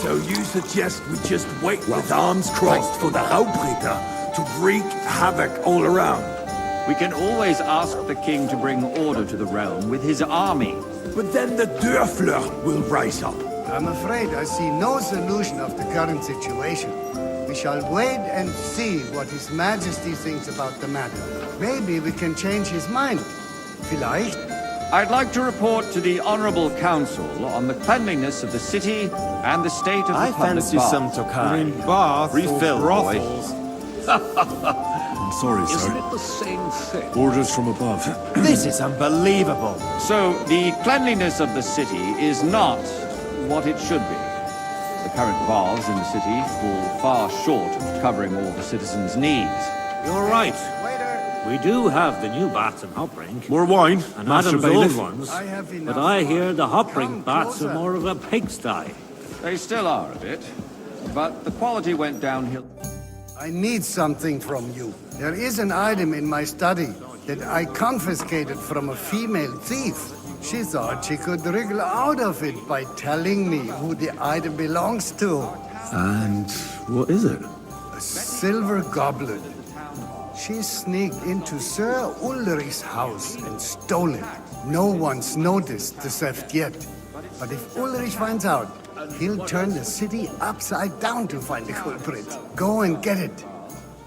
So you suggest we just wait with arms crossed for the Raubritter to wreak havoc all around? We can always ask the king to bring order to the realm with his army. But then the Dörfler will rise up. I'm afraid I see no solution of the current situation. We shall wait and see what His Majesty thinks about the matter. Maybe we can change his mind. Vielleicht? I'd like to report to the Honorable Council on the cleanliness of the city and the state of the I public fancy bath. some Tokai. Bath Refill, boy. I'm sorry, sir. Isn't it the same thing? Orders from above. This is unbelievable. So, the cleanliness of the city is not what it should be. The current baths in the city fall far short of covering all the citizens' needs. You're right. Waiter! We do have the new baths in Hopbrink, More wine, and Master Adam's old Bailiff. ones. I have But enough I hear wine. the Hopbrink Come baths are closer. more of a pigsty. They still are a bit, but the quality went downhill. I need something from you. There is an item in my study that I confiscated from a female thief. She thought she could wriggle out of it by telling me who the item belongs to. And what is it? A silver goblet. She sneaked into Sir Ulrich's house and stole it. No one's noticed the theft yet. But if Ulrich finds out, he'll turn the city upside down to find the culprit. Go and get it.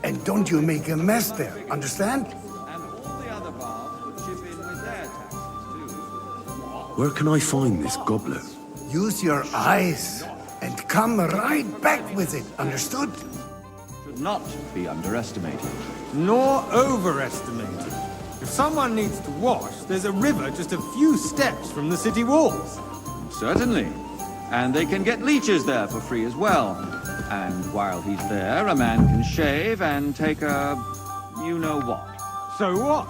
And don't you make a mess there, understand? And all the other baths would chip in with their taxes, too. Where can I find this goblet? Use your eyes and come right back with it, understood? Should not be underestimated. Nor overestimated. If someone needs to wash, there's a river just a few steps from the city walls. Certainly. And they can get leeches there for free as well. And while he's there, a man can shave and take a... you-know-what. So what?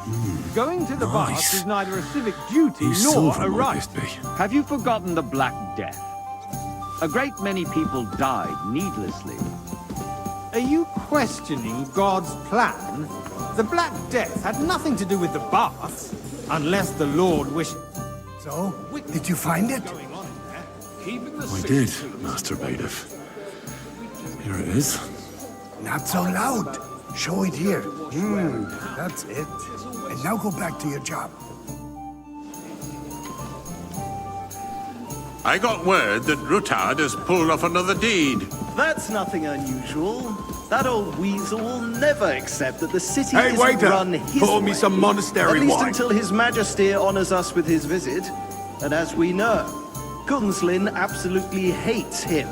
Going to the bath Nice. is neither a civic duty Whose nor silver a might right. this be? Have you forgotten the Black Death? A great many people died needlessly. Are you questioning God's plan? The Black Death had nothing to do with the baths, unless the Lord wished... So, did you find it? I did, Master Bailiff. Here it is. Not so loud. Show it here. That's it. And now go back to your job. I got word that Rutard has pulled off another deed. That's nothing unusual. That old weasel will never accept that the city Hey, isn't waiter! run his Pour me way, some monastery at least wine. until His Majesty honors us with his visit. And as we know, Gunslin absolutely hates him.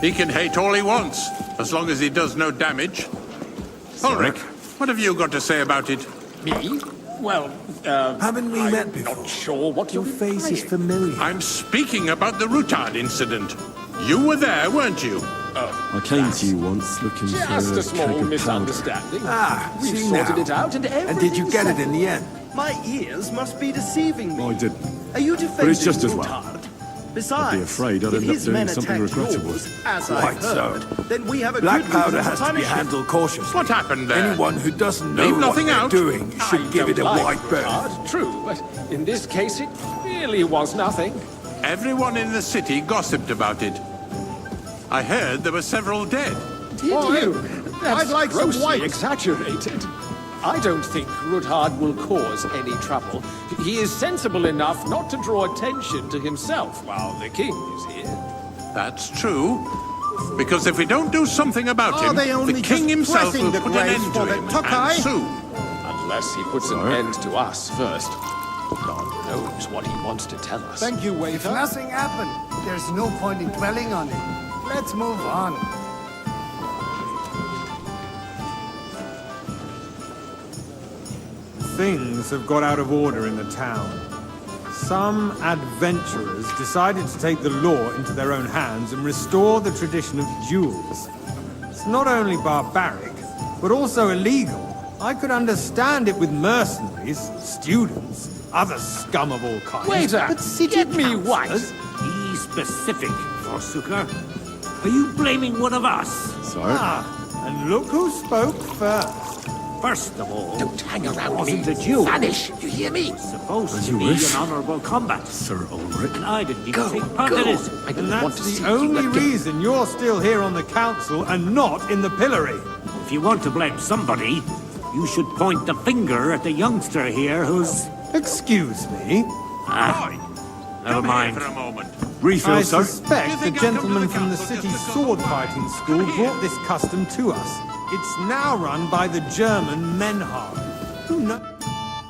He can hate all he wants, as long as he does no damage. Ulrich, what have you got to say about it? Me? Well, haven't we met before? Not sure what your face is familiar. I'm speaking about the Rutard incident. You were there, weren't you? I came to you once looking for Just a small keg of powder. misunderstanding. We see sorted now. it out, and everything. And did you get it in the end? My ears must be deceiving me. I didn't. Are you defending But it's just as well. Rutard? Besides, I'd be afraid I'd if end up his doing men something attacked regrettable. yours, as Quite I've heard, so. then we have a Black good powder reason has to to be punish him. handled cautiously. What happened there? Anyone who doesn't know Leave what nothing they're out. doing should I give it a don't like wide berth. Rutard, true, but in this case it really was nothing. Everyone in the city gossiped about it. I heard there were several dead. Did you? That's I'd like some grossly white. exaggerated. I don't think Rutard will cause any trouble. He is sensible enough not to draw attention to himself while the king is here. That's true. Because if we don't do something about Are him, they only the king just himself pressing will the put an graves end for to the him, Tokai? and soon. Unless he puts an end to us first. God knows what he wants to tell us. Thank you, If waiter. nothing happened, there's no point in dwelling on it. Let's move on. Things have got out of order in the town. Some adventurers decided to take the law into their own hands and restore the tradition of duels. It's not only barbaric, but also illegal. I could understand it with mercenaries, students, other scum of all kinds. Waiter, but city get me white. councillors? Be specific, Forsooker. Are you blaming one of us? Sorry. Ah, and look who spoke first. First of all, Don't hang around wasn't me. a duel. Vanish, you hear me? Supposed As to you be wish. an honorable combat. Sir Ulrich. And I didn't even Go, take part go. in it. I don't And want to that's see the you only again. reason you're still here on the council and not in the pillory. If you want to blame somebody, you should point the finger at the youngster here who's... Excuse me. Never mind. For a moment. Refill, I sir. suspect the think I'll come to gentleman the from the council city's just to sword sort fighting school brought this custom to us. It's now run by the German Menhard. Who knows?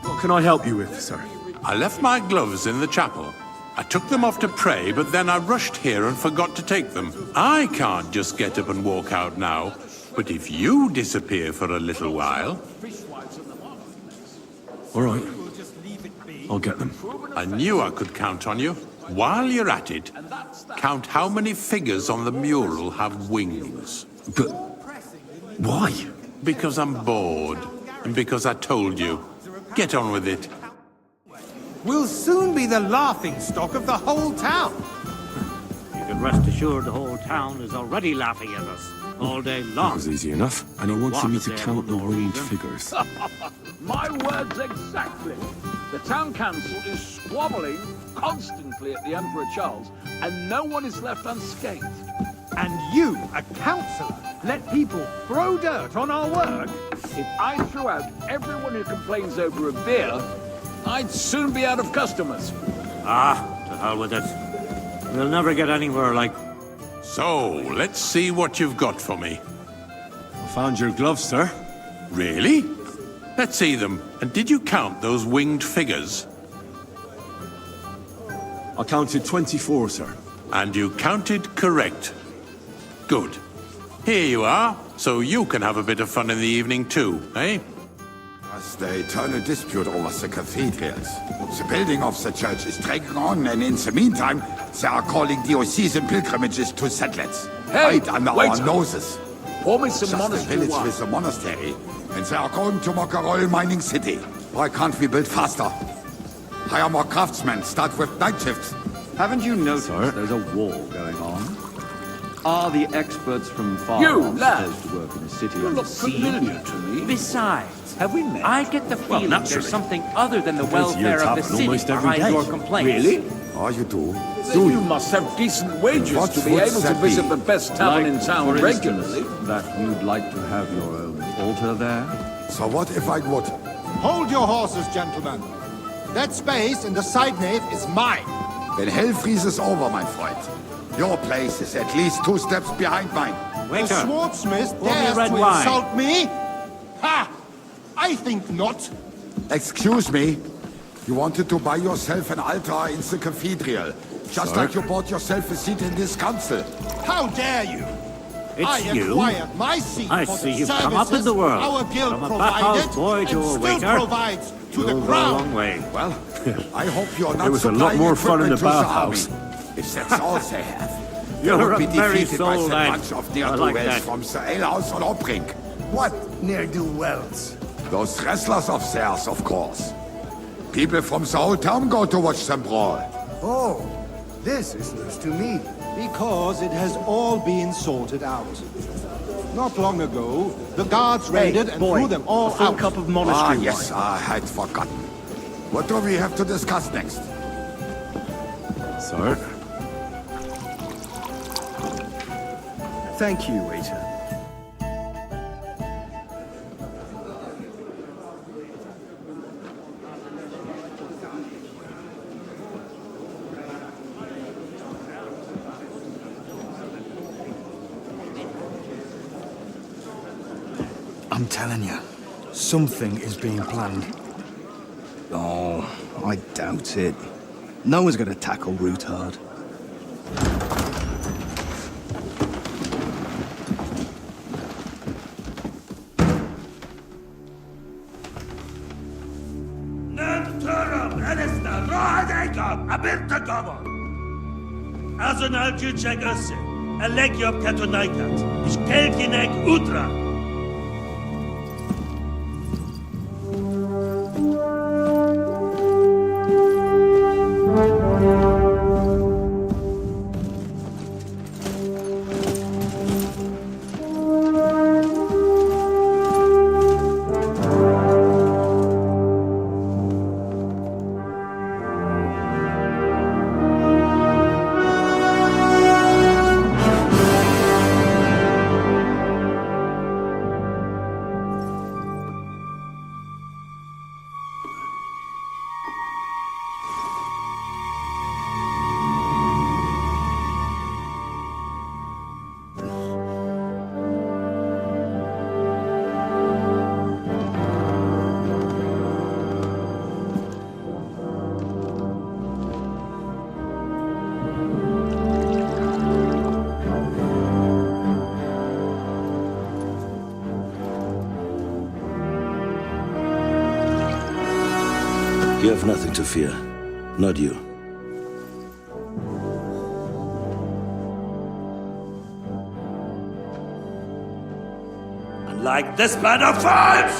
What can I help you with, sir? I left my gloves in the chapel. I took them off to pray, but then I rushed here and forgot to take them. I can't just get up and walk out now. But if you disappear for a little while, All right. I'll get them. I knew I could count on you. While you're at it, count how many figures on the mural have wings. But why? Because I'm bored, and because I told you. Get on with it. We'll soon be the laughingstock of the whole town. You can rest assured the whole town is already laughing at us all day That long. was easy enough. And he wanted me to count the winged figures. My words exactly. The town council is squabbling constantly at the Emperor Charles, and no one is left unscathed. And you, a councillor, let people throw dirt on our work? If I threw out everyone who complains over a beer, I'd soon be out of customers. To hell with it. We'll never get anywhere like... So, let's see what you've got for me. I found your gloves, sir. Really? Let's see them. And did you count those winged figures? I counted 24, sir. And you counted correct. Good. Here you are, so you can have a bit of fun in the evening too, eh? As the eternal dispute over the cathedrals. The building of the church is dragging on, and in the meantime, they are calling diocesan pilgrimages to settlers. Hey, right under wait. our noses. Pour me some Just the monastery village wine. with the monastery, and they are going to Mokarol mining city. Why can't we build faster? Hire more craftsmen, start with night shifts. Haven't you noticed there's a war going on? Are the experts from far You, off lad. supposed to work in a city You under look siege? familiar to me. Besides, Have we met? I get the Well, feeling naturally. there's something other than the Because you're welfare of the tapping city almost every behind day. your complaints. Really? Oh, you do? Then you must have decent wages What to be would able to that visit be? the best tavern in town for regularly. instance, that you'd like to have your own altar there? So what if I would? Hold your horses, gentlemen. That space in the side nave is mine. Then hell freezes over, my friend. Your place is at least 2 steps behind mine. The swordsmith Pour me dares red to wine. insult me? Ha! I think not. Excuse me. You wanted to buy yourself an altar in the cathedral, just Sir? like you bought yourself a seat in this council. How dare you? It's I you? acquired my seat I for see the you've come up in services the world. our guild From a provided bathhouse boy to and a still waiter. provides to the You'll go a crown. long way. Well, I hope you're not There was a lot supplying more fun in the equipment to bathhouse. army. If that's all they have, they You're would a be merry defeated by soul, the lad. bunch of I ne'er-do-wells like that. from the alehouse on Obrink. What ne'er-do-wells? Those wrestlers of theirs, of course. People from the whole town go to watch them brawl. Oh, this is news to me. Because it has all been sorted out. Not long ago, the guards raided and threw them all out. cup of Ah, monastery yes, I had forgotten. What do we have to discuss next? Sir? Thank you, waiter. I'm telling you, something is being planned. Oh, I doubt it. No one's gonna tackle Rootard. Azonal Gyurcsák össze. A legjobb katonákat. És kelkinek útra. You have nothing to fear. Not you. Like this plan of fights!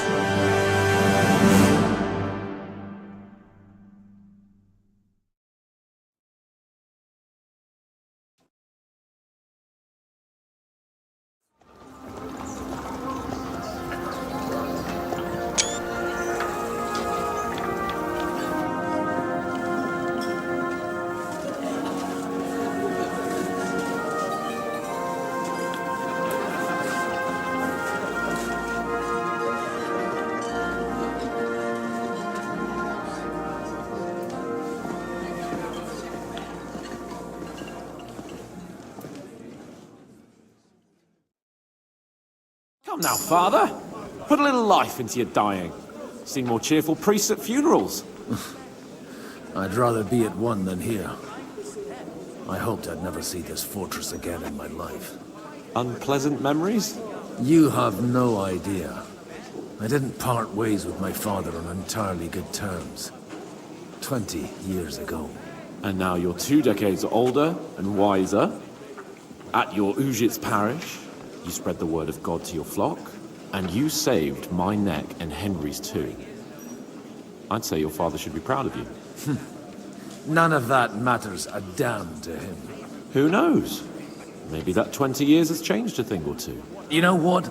Come now, Father. Put a little life into your dying. Seen more cheerful priests at funerals. I'd rather be at one than here. I hoped I'd never see this fortress again in my life. Unpleasant memories? You have no idea. I didn't part ways with my father on entirely good terms. 20 years ago. And now you're 2 decades older and wiser. At your Ujit's parish, you spread the word of God to your flock, and you saved my neck and Henry's too. I'd say your father should be proud of you. None of that matters a damn to him. Who knows? Maybe that 20 years has changed a thing or two. You know what?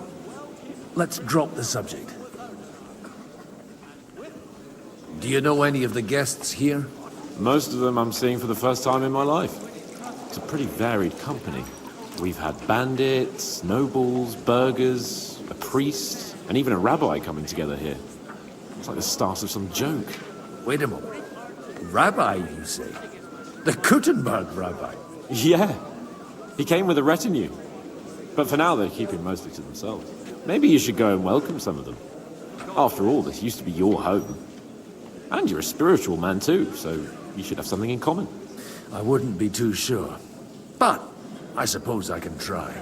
Let's drop the subject. Do you know any of the guests here? Most of them I'm seeing for the first time in my life. It's a pretty varied company. We've had bandits, nobles, burghers, a priest, and even a rabbi coming together here. It's like the start of some joke. Wait a moment. Rabbi, you say? The Kuttenberg rabbi? Yeah. He came with a retinue. But for now, they're keeping mostly to themselves. Maybe you should go and welcome some of them. After all, this used to be your home. And you're a spiritual man too, so you should have something in common. I wouldn't be too sure. But I suppose I can try.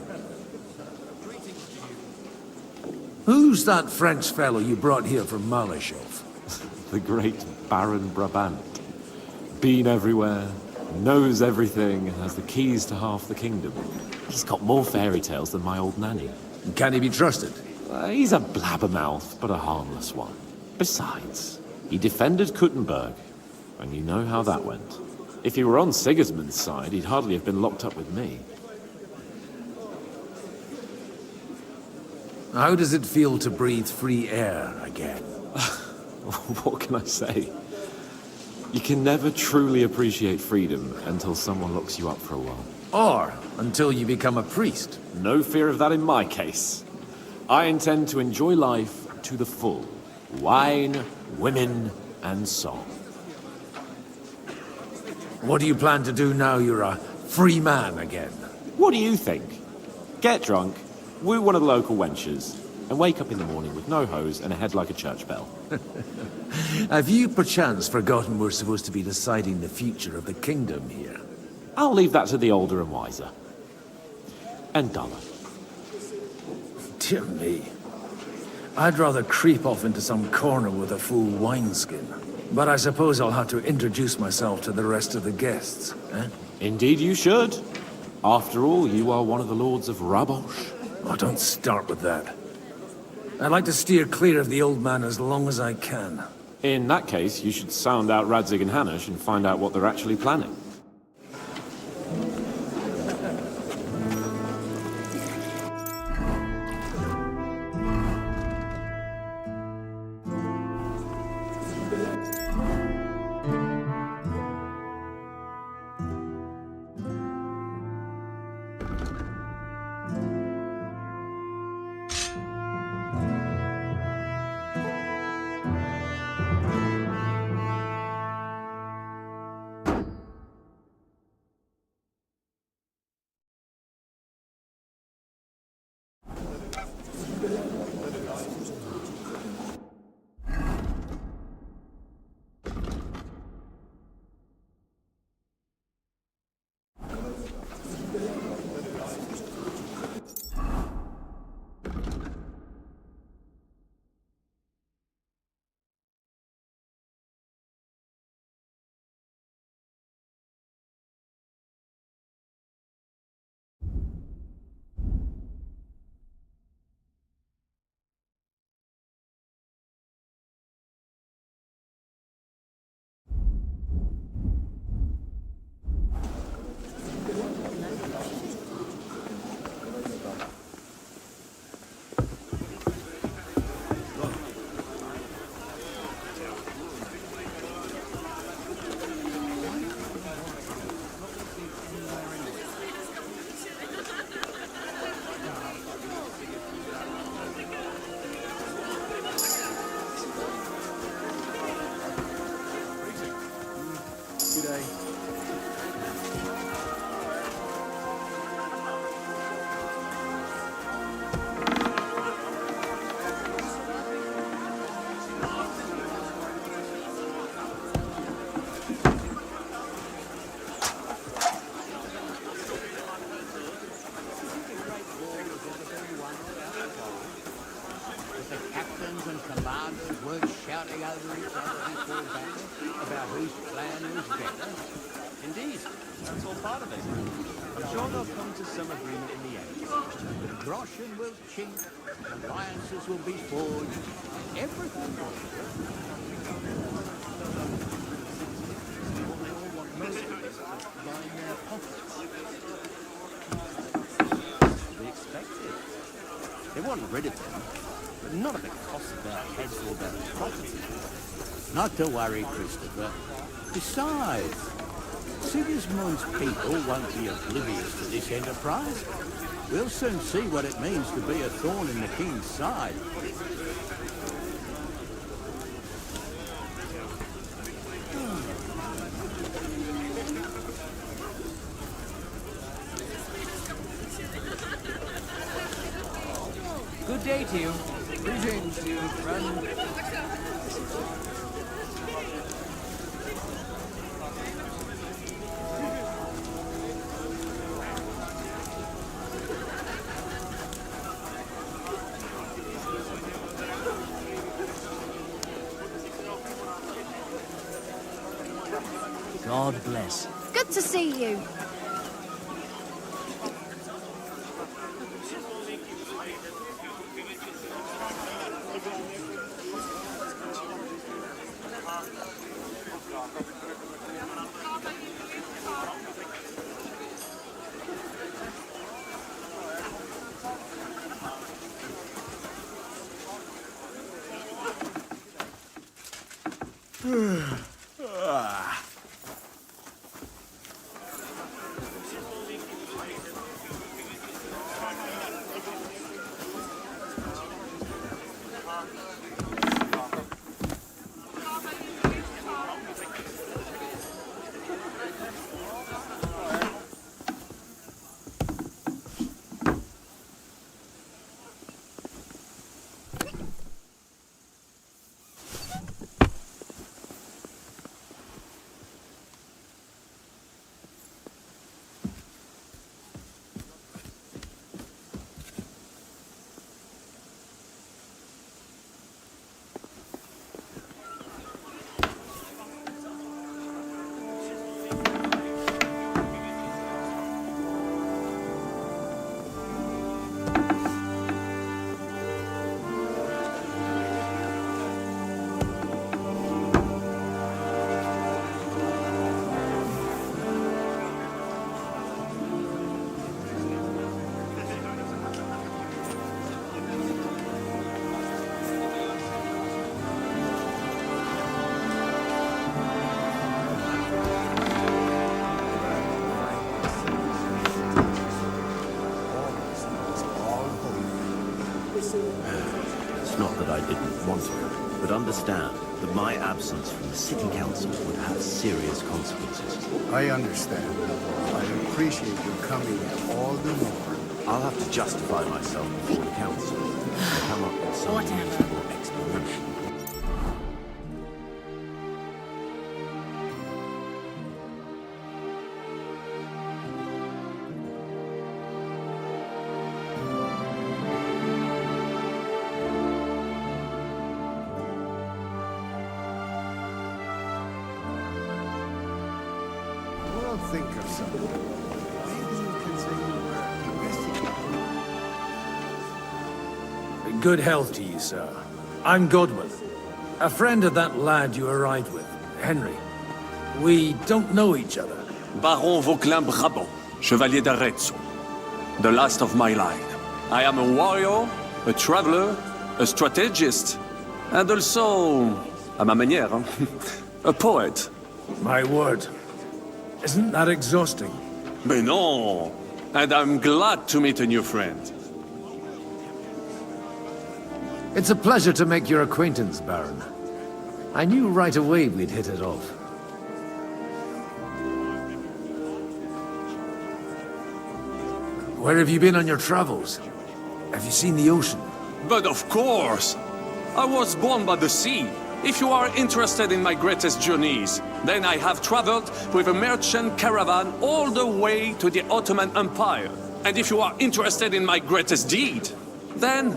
Who's that French fellow you brought here from Malashov? The great Baron Brabant. Been everywhere, knows everything, and has the keys to half the kingdom. He's got more fairy tales than my old nanny. Can he be trusted? He's a blabbermouth, but a harmless one. Besides, he defended Kuttenberg, and you know how that went. If he were on Sigismund's side, he'd hardly have been locked up with me. How does it feel to breathe free air again? What can I say? You can never truly appreciate freedom until someone locks you up for a while. Or until you become a priest. No fear of that in my case. I intend to enjoy life to the full. Wine, women, and song. What do you plan to do now you're a free man again? What do you think? Get drunk, woo one of the local wenches, and wake up in the morning with no hose and a head like a church bell. Have you perchance forgotten we're supposed to be deciding the future of the kingdom here? I'll leave that to the older and wiser. And duller. Dear me. I'd rather creep off into some corner with a full wineskin. But I suppose I'll have to introduce myself to the rest of the guests, eh? Indeed you should. After all, you are one of the lords of Rabosh. Oh, don't start with that. I'd like to steer clear of the old man as long as I can. In that case, you should sound out Radzig and Hanush and find out what they're actually planning. Will chink, alliances will be forged, everything will line their pockets. They want rid of them, but not at the cost of their heads or their property. Not to worry, Christopher. Besides, Sigismund's people won't be oblivious to this enterprise. We'll soon see what it means to be a thorn in the king's side. Good day to you. Greetings, you friend. God bless. Good to see you. It's not that I didn't want to, but understand that my absence from the city council would have serious consequences. I understand. I appreciate you coming all the more. I'll have to justify myself before the council and come up with some reasonable explanation. We'll think of something. Maybe you can say you were investigating. Good health to you, sir. I'm Godwin, a friend of that lad you arrived with, Henry. We don't know each other. Baron Vauquelin Brabant, Chevalier d'Arezzo. The last of my line. I am a warrior, a traveler, a strategist, and also, à ma manière, a poet. My word. Isn't that exhausting? Mais non! And I'm glad to meet a new friend. It's a pleasure to make your acquaintance, Baron. I knew right away we'd hit it off. Where have you been on your travels? Have you seen the ocean? But of course! I was born by the sea. If you are interested in my greatest journeys, then I have traveled with a merchant caravan all the way to the Ottoman Empire. And if you are interested in my greatest deed, then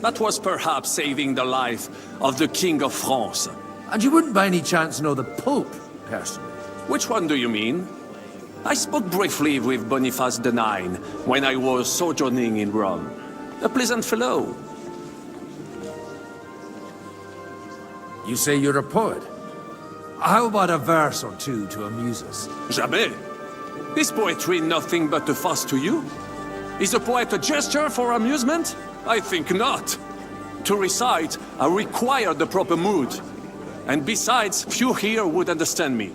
that was perhaps saving the life of the King of France. And you wouldn't by any chance know the Pope, personally? Which one do you mean? I spoke briefly with Boniface IX when I was sojourning in Rome. A pleasant fellow. You say you're a poet? How about a verse or two to amuse us? Jamais. Is poetry nothing but a farce to you? Is a poet a gesture for amusement? I think not. To recite, I require the proper mood. And besides, few here would understand me.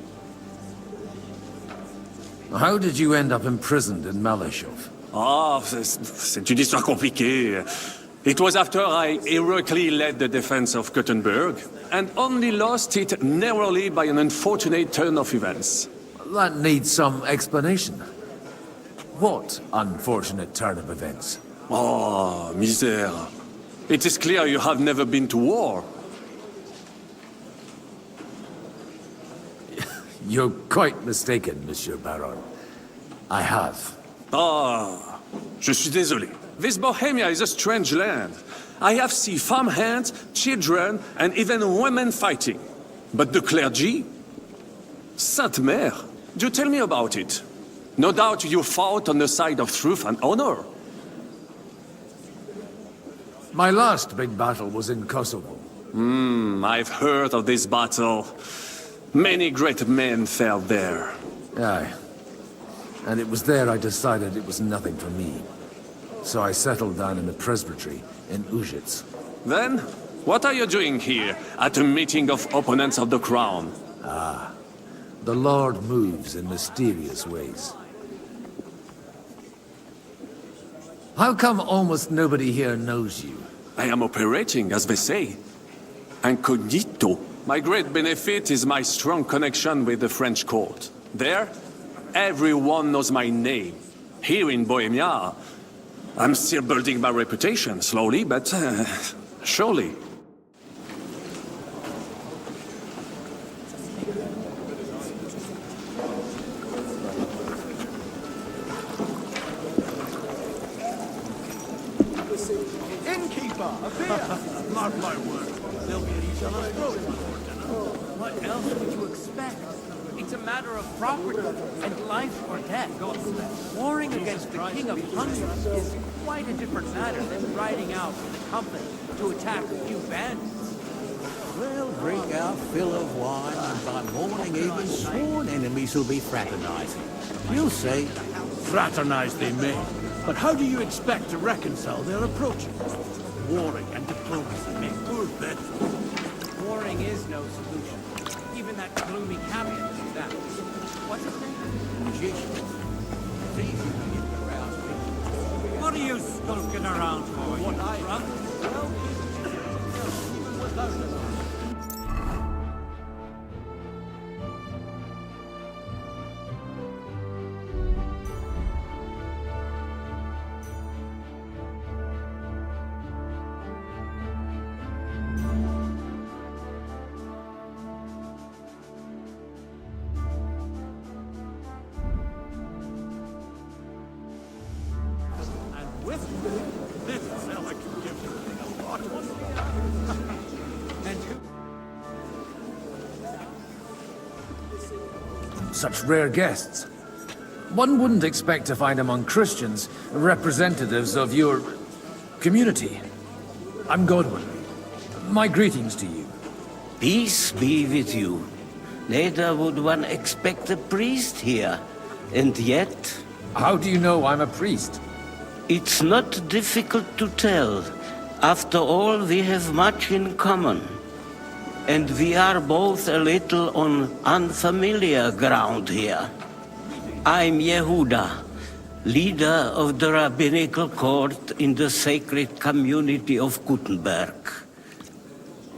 How did you end up imprisoned in Malashov? Ah, c'est une histoire compliquée. It was after I heroically led the defense of Gothenburg, and only lost it narrowly by an unfortunate turn of events. That needs some explanation. What unfortunate turn of events? Oh, misère. It is clear you have never been to war. You're quite mistaken, Monsieur Baron. I have. Ah, je suis désolé. This Bohemia is a strange land. I have seen farmhands, children, and even women fighting. But the clergy? Sainte Mère, do tell me about it. No doubt you fought on the side of truth and honor. My last big battle was in Kosovo. I've heard of this battle. Many great men fell there. Aye. And it was there I decided it was nothing for me. So I settled down in the presbytery in Ujits. Then, what are you doing here, at a meeting of opponents of the crown? Ah, the Lord moves in mysterious ways. How come almost nobody here knows you? I am operating, as they say. Incognito. My great benefit is my strong connection with the French court. There, everyone knows my name. Here in Bohemia, I'm still building my reputation, slowly, but surely. Innkeeper, a beer! Mark my word, they'll be at each other's throats before dinner. What else would you expect? It's a matter of property and life or death. Warring against the King of Hungary is quite a different matter than riding out with a company to attack a few bandits. We'll drink our fill of wine, and by morning even sworn enemies will be fraternizing. You'll say, fraternize they may, but how do you expect to reconcile their approaches? Warring and diplomacy make poor bets. Warring is no solution. Even that gloomy caveat is that. What's his name? Magician. It's easy to get around people. What are you skulking around for? What drunk? Well, Such rare guests. One wouldn't expect to find among Christians representatives of your community. I'm Godwin. My greetings to you. Peace be with you. Neither would one expect a priest here. And yet... How do you know I'm a priest? It's not difficult to tell. After all, we have much in common. And we are both a little on unfamiliar ground here. I'm Yehuda, leader of the rabbinical court in the sacred community of Gutenberg.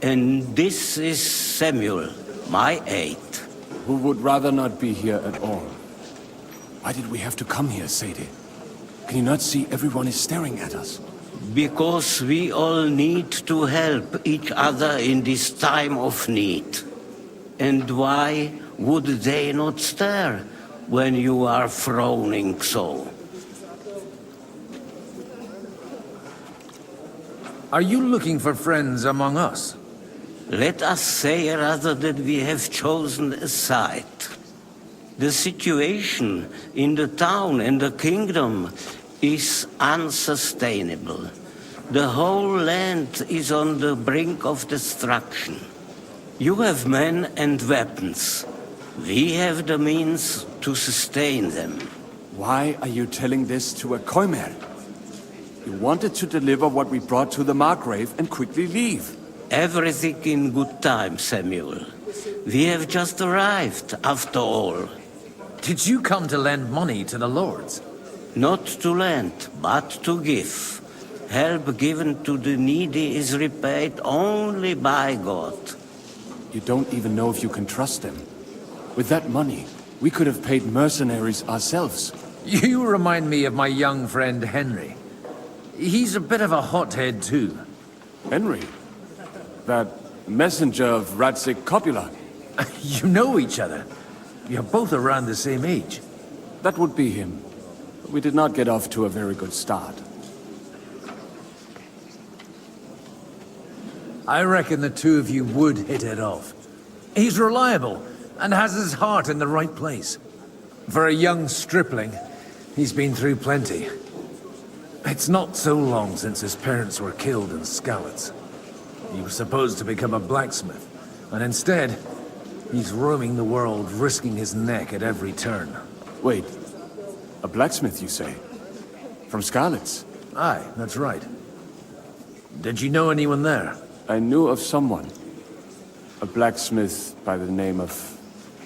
And this is Samuel, my aide. Who would rather not be here at all. Why did we have to come here, Sadie? Can you not see everyone is staring at us? Because we all need to help each other in this time of need. And why would they not stare when you are frowning so? Are you looking for friends among us? Let us say rather that we have chosen a side. The situation in the town and the kingdom is unsustainable. The whole land is on the brink of destruction. You have men and weapons. We have the means to sustain them. Why are you telling this to a Koimer? You wanted to deliver what we brought to the Margrave and quickly leave. Everything in good time, Samuel. We have just arrived, after all. Did you come to lend money to the lords? Not to lend, but to give. Help given to the needy is repaid only by God. You don't even know if you can trust them. With that money, we could have paid mercenaries ourselves. You remind me of my young friend Henry. He's a bit of a hothead too. Henry? That messenger of Radzik Copula? You know each other. You're both around the same age. That would be him. But we did not get off to a very good start. I reckon the two of you would hit it off. He's reliable and has his heart in the right place. For a young stripling, he's been through plenty. It's not so long since his parents were killed in Skalitz. He was supposed to become a blacksmith, and instead, he's roaming the world, risking his neck at every turn. Wait, a blacksmith, you say? From Skalitz? Aye, that's right. Did you know anyone there? I knew of someone. A blacksmith by the name of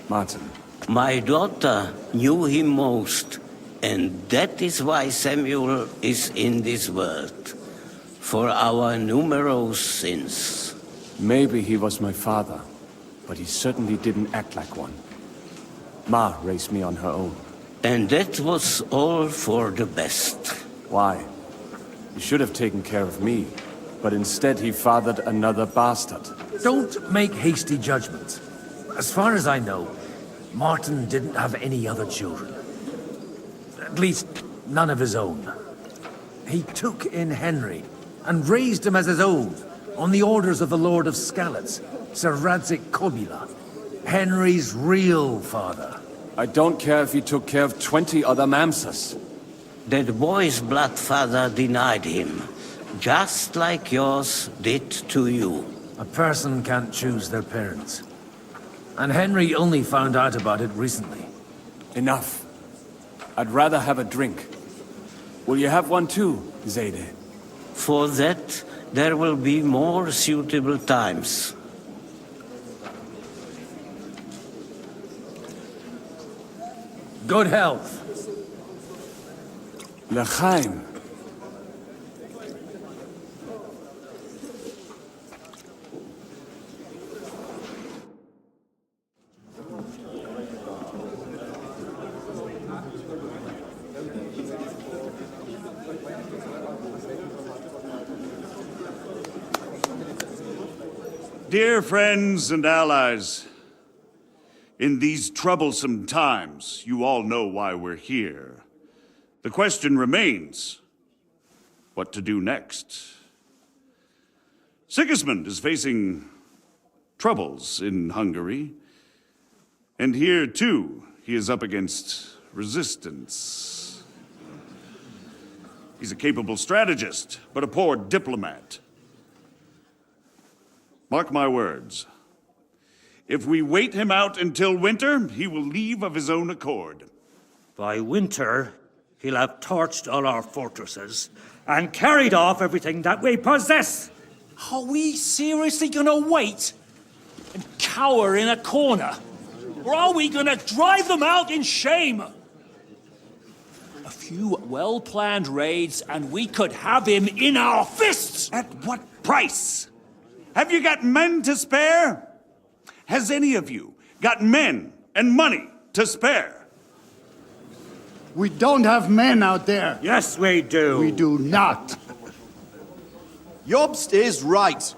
Martin. My daughter knew him most, and that is why Samuel is in this world. For our numerous sins. Maybe he was my father, but he certainly didn't act like one. Ma raised me on her own. And that was all for the best. Why? He should have taken care of me, but instead he fathered another bastard. Don't make hasty judgments. As far as I know, Martin didn't have any other children. At least, none of his own. He took in Henry, and raised him as his own, on the orders of the Lord of Skalitz, Sir Radzik Copula, Henry's real father. I don't care if he took care of 20 other Mamsas. That boy's blood father denied him, just like yours did to you. A person can't choose their parents. And Henry only found out about it recently. Enough. I'd rather have a drink. Will you have one too, Zayde? For that, there will be more suitable times. Good health. L'chaim. Dear friends and allies, in these troublesome times, you all know why we're here. The question remains, what to do next? Sigismund is facing troubles in Hungary, and here too, he is up against resistance. He's a capable strategist, but a poor diplomat. Mark my words. If we wait him out until winter, he will leave of his own accord. By winter, he'll have torched all our fortresses and carried off everything that we possess. Are we seriously gonna wait and cower in a corner? Or are we gonna drive them out in shame? A few well-planned raids and we could have him in our fists! At what price? Have you got men to spare? Has any of you got men and money to spare? We don't have men out there. Yes, we do. We do not. Jobst is right.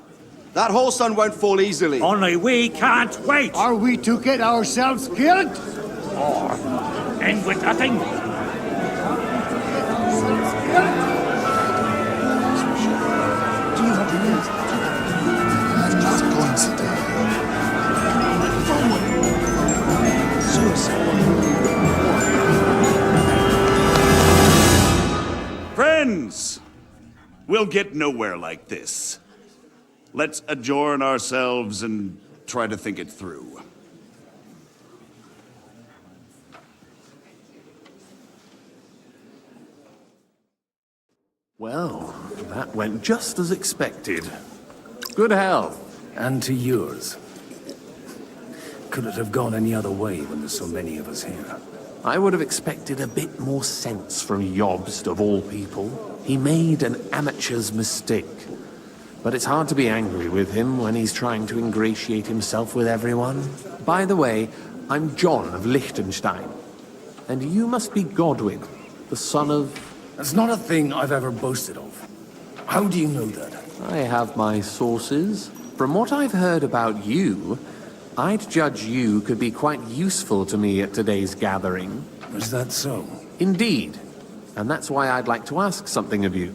That whole sun won't fall easily. Only we can't wait. Are we to get ourselves killed? Or end with nothing? Friends, we'll get nowhere like this. Let's adjourn ourselves and try to think it through. Well, that went just as expected. Good health. And to yours. Could it have gone any other way when there's so many of us here? I would have expected a bit more sense from Jobst, of all people. He made an amateur's mistake. But it's hard to be angry with him when he's trying to ingratiate himself with everyone. By the way, I'm John of Liechtenstein. And you must be Godwin, the son of... That's not a thing I've ever boasted of. How do you know that? I have my sources. From what I've heard about you, I'd judge you could be quite useful to me at today's gathering. Is that so? Indeed. And that's why I'd like to ask something of you.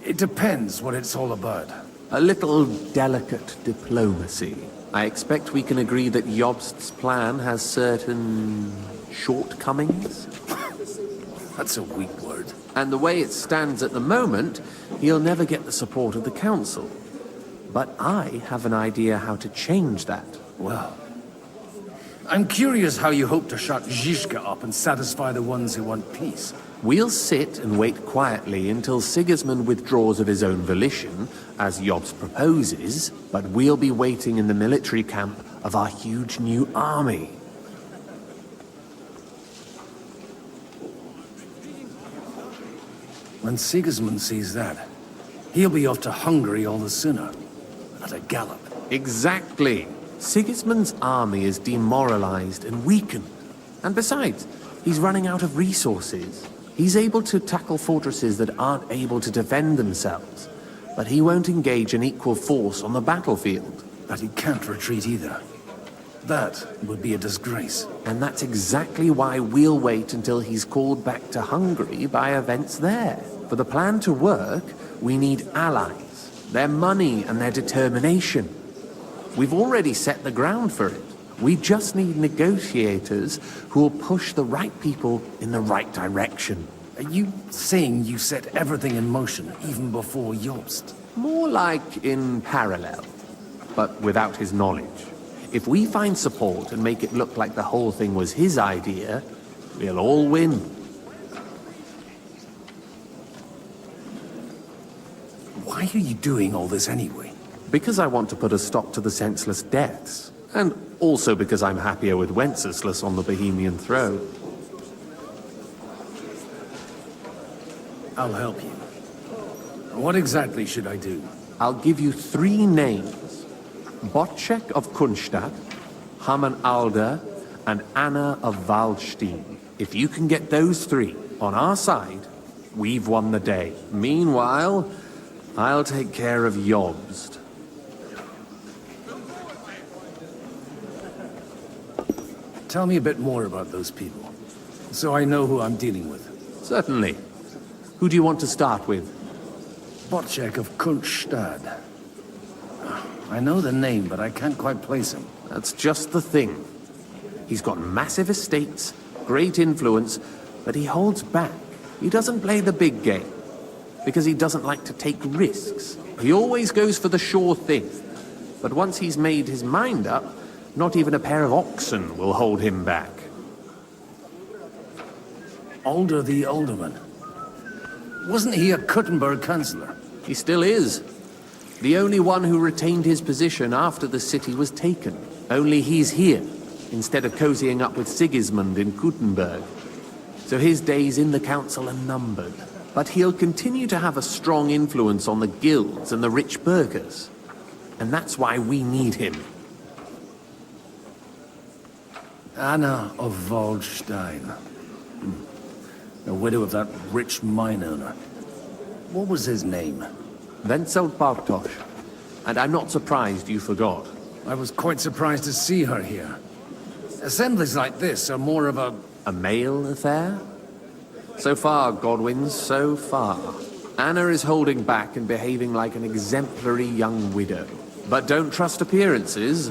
It depends what it's all about. A little delicate diplomacy. I expect we can agree that Jobst's plan has certain shortcomings. That's a weak word. And the way it stands at the moment, he'll never get the support of the council. But I have an idea how to change that. Well, I'm curious how you hope to shut Zizka up and satisfy the ones who want peace. We'll sit and wait quietly until Sigismund withdraws of his own volition, as Jobst proposes, but we'll be waiting in the military camp of our huge new army. When Sigismund sees that, he'll be off to Hungary all the sooner. At a gallop. Exactly. Sigismund's army is demoralized and weakened. And besides, he's running out of resources. He's able to tackle fortresses that aren't able to defend themselves. But he won't engage in equal force on the battlefield. But he can't retreat either. That would be a disgrace. And that's exactly why we'll wait until he's called back to Hungary by events there. For the plan to work, we need allies, their money and their determination. We've already set the ground for it. We just need negotiators who will push the right people in the right direction. Are you saying you set everything in motion even before Jobst? More like in parallel, but without his knowledge. If we find support and make it look like the whole thing was his idea, we'll all win. Why are you doing all this anyway? Because I want to put a stop to the senseless deaths. And also because I'm happier with Wenceslas on the Bohemian throne. I'll help you. What exactly should I do? I'll give you 3 names. Bocek of Kunstadt, Hamann Alder, and Anna of Waldstein. If you can get those 3 on our side, we've won the day. Meanwhile, I'll take care of Jobst. Tell me a bit more about those people, so I know who I'm dealing with. Certainly. Who do you want to start with? Bocek of Kunstadt. I know the name, but I can't quite place him. That's just the thing. He's got massive estates, great influence, but he holds back. He doesn't play the big game, because he doesn't like to take risks. He always goes for the sure thing. But once he's made his mind up, not even a pair of oxen will hold him back. Alder the Alderman. Wasn't he a Kuttenberg councillor? He still is. The only one who retained his position after the city was taken. Only he's here, instead of cozying up with Sigismund in Kuttenberg. So his days in the council are numbered. But he'll continue to have a strong influence on the guilds and the rich burghers. And that's why we need him. Anna of Waldstein. The widow of that rich mine owner. What was his name? Wenzel Bartosz. And I'm not surprised you forgot. I was quite surprised to see her here. Assemblies like this are more of a... A male affair? So far, Godwin, so far. Anna is holding back and behaving like an exemplary young widow. But don't trust appearances.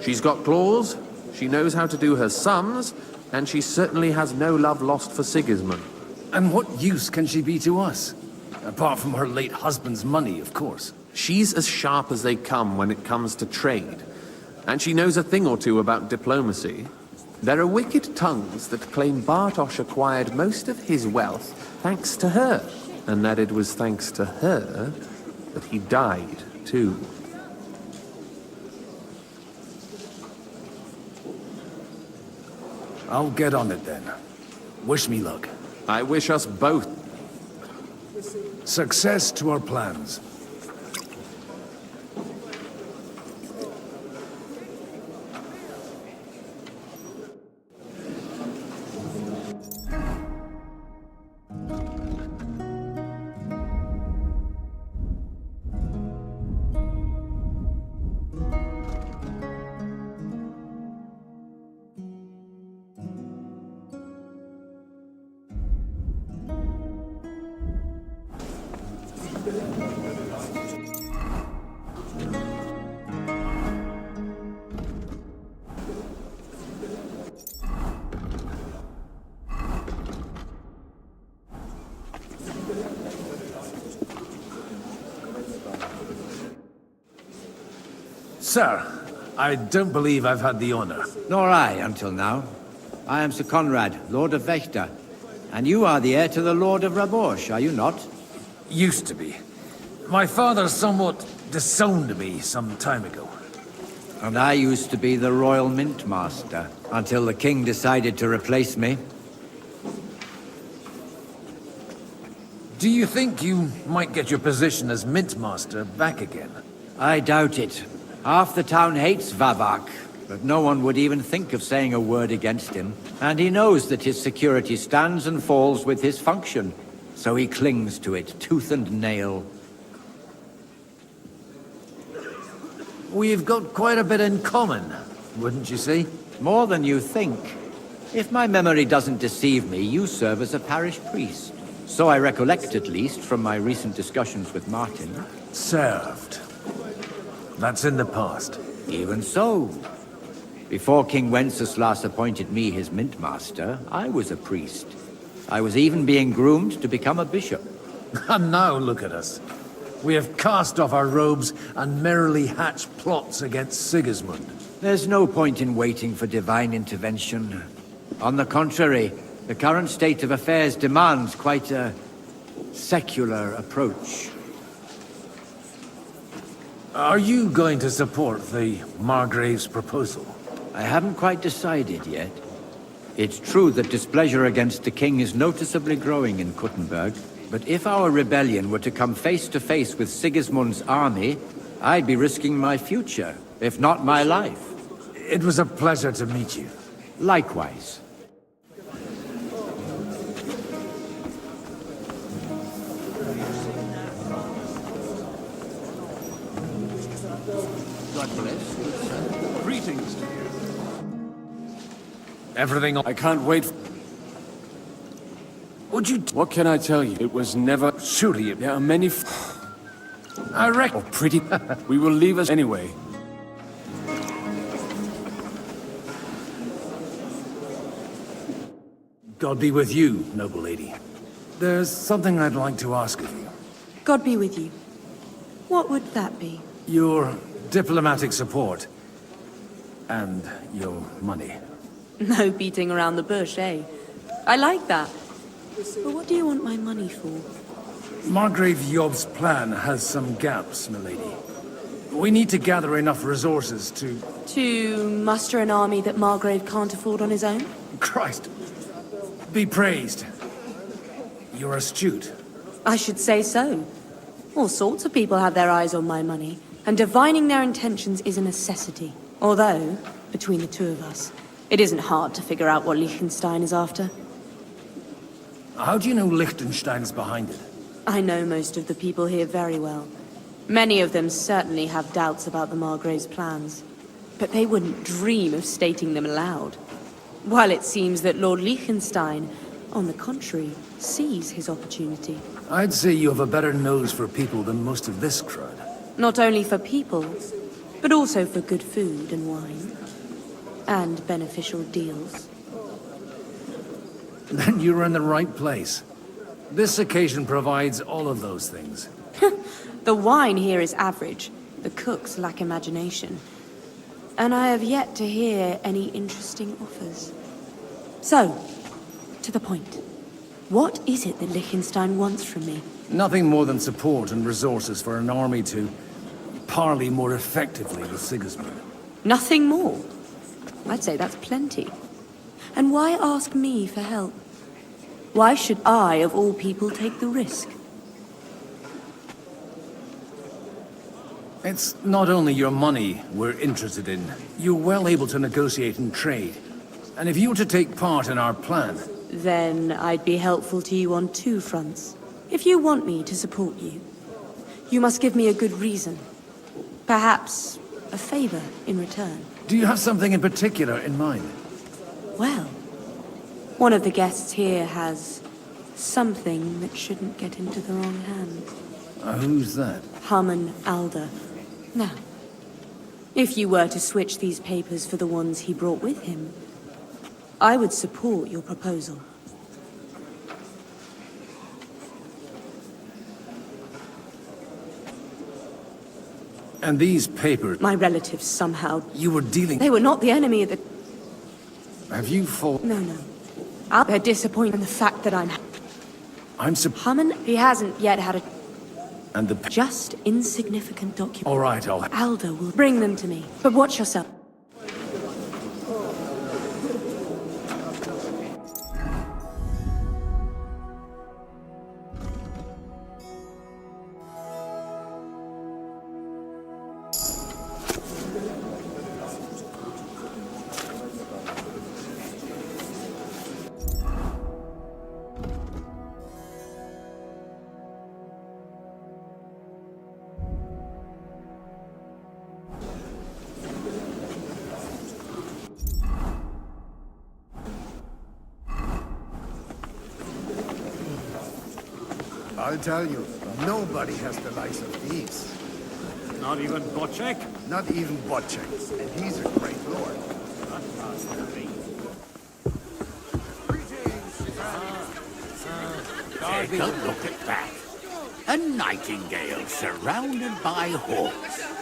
She's got claws, she knows how to do her sums, and she certainly has no love lost for Sigismund. And what use can she be to us? Apart from her late husband's money, of course. She's as sharp as they come when it comes to trade. And she knows a thing or two about diplomacy. There are wicked tongues that claim Bartosz acquired most of his wealth thanks to her, and that it was thanks to her that he died, too. I'll get on it then. Wish me luck. I wish us both success to our plans. Sir, I don't believe I've had the honor. Nor I, until now. I am Sir Conrad, Lord of Vechta. And you are the heir to the Lord of Rabosh, are you not? Used to be. My father somewhat disowned me some time ago. And I used to be the Royal Mint Master, until the King decided to replace me. Do you think you might get your position as Mint Master back again? I doubt it. Half the town hates Vavak, but no one would even think of saying a word against him. And he knows that his security stands and falls with his function, so he clings to it tooth and nail. We've got quite a bit in common, wouldn't you say? More than you think. If my memory doesn't deceive me, you serve as a parish priest. So I recollect, at least, from my recent discussions with Martin. Served. That's in the past. Even so. Before King Wenceslas appointed me his mint master, I was a priest. I was even being groomed to become a bishop. And now look at us. We have cast off our robes and merrily hatched plots against Sigismund. There's no point in waiting for divine intervention. On the contrary, the current state of affairs demands quite a secular approach. Are you going to support the Margrave's proposal? I haven't quite decided yet. It's true that displeasure against the king is noticeably growing in Kuttenberg, but if our rebellion were to come face to face with Sigismund's army, I'd be risking my future, if not my life. It was a pleasure to meet you. Likewise. God bless you, sir. Greetings to you. Everything... I can't wait. Would you... What can I tell you? It was never... Surely There are many... I reckon... Oh, pretty... We will leave us anyway. God be with you, noble lady. There's something I'd like to ask of you. God be with you. What would that be? Your diplomatic support. And your money. No beating around the bush, eh? I like that. But what do you want my money for? Margrave Yob's plan has some gaps, milady. We need to gather enough resources to... To muster an army that Margrave can't afford on his own? Christ. Be praised. You're astute. I should say so. All sorts of people have their eyes on my money, and divining their intentions is a necessity. Although, between the two of us, it isn't hard to figure out what Liechtenstein is after. How do you know Liechtenstein's behind it? I know most of the people here very well. Many of them certainly have doubts about the Margrave's plans, but they wouldn't dream of stating them aloud. While it seems that Lord Liechtenstein, on the contrary, sees his opportunity. I'd say you have a better nose for people than most of this crowd. Not only for people, but also for good food and wine. And beneficial deals. Then you're in the right place. This occasion provides all of those things. The wine here is average. The cooks lack imagination. And I have yet to hear any interesting offers. So, to the point. What is it that Liechtenstein wants from me? Nothing more than support and resources for an army to parley more effectively with Sigismund. Nothing more? I'd say that's plenty. And why ask me for help? Why should I, of all people, take the risk? It's not only your money we're interested in. You're well able to negotiate and trade. And if you were to take part in our plan... Then I'd be helpful to you on two fronts. If you want me to support you, you must give me a good reason. Perhaps a favor in return. Do you have something in particular in mind? Well, one of the guests here has something that shouldn't get into the wrong hands. Who's that? Harman Alder. Now, if you were to switch these papers for the ones he brought with him, I would support your proposal. And these papers... My relatives somehow... You were dealing... They were not the enemy of the... Have you fought... No. They're disappointed in the fact that I'm Harman, he hasn't yet had a... And the... Just insignificant document. All right, Alder will bring them to me. But watch yourself. I'll tell you, nobody has the likes of these. Not even Bocek? Not even Bocek, and he's a great lord. Take a look at that. A nightingale surrounded by hawks.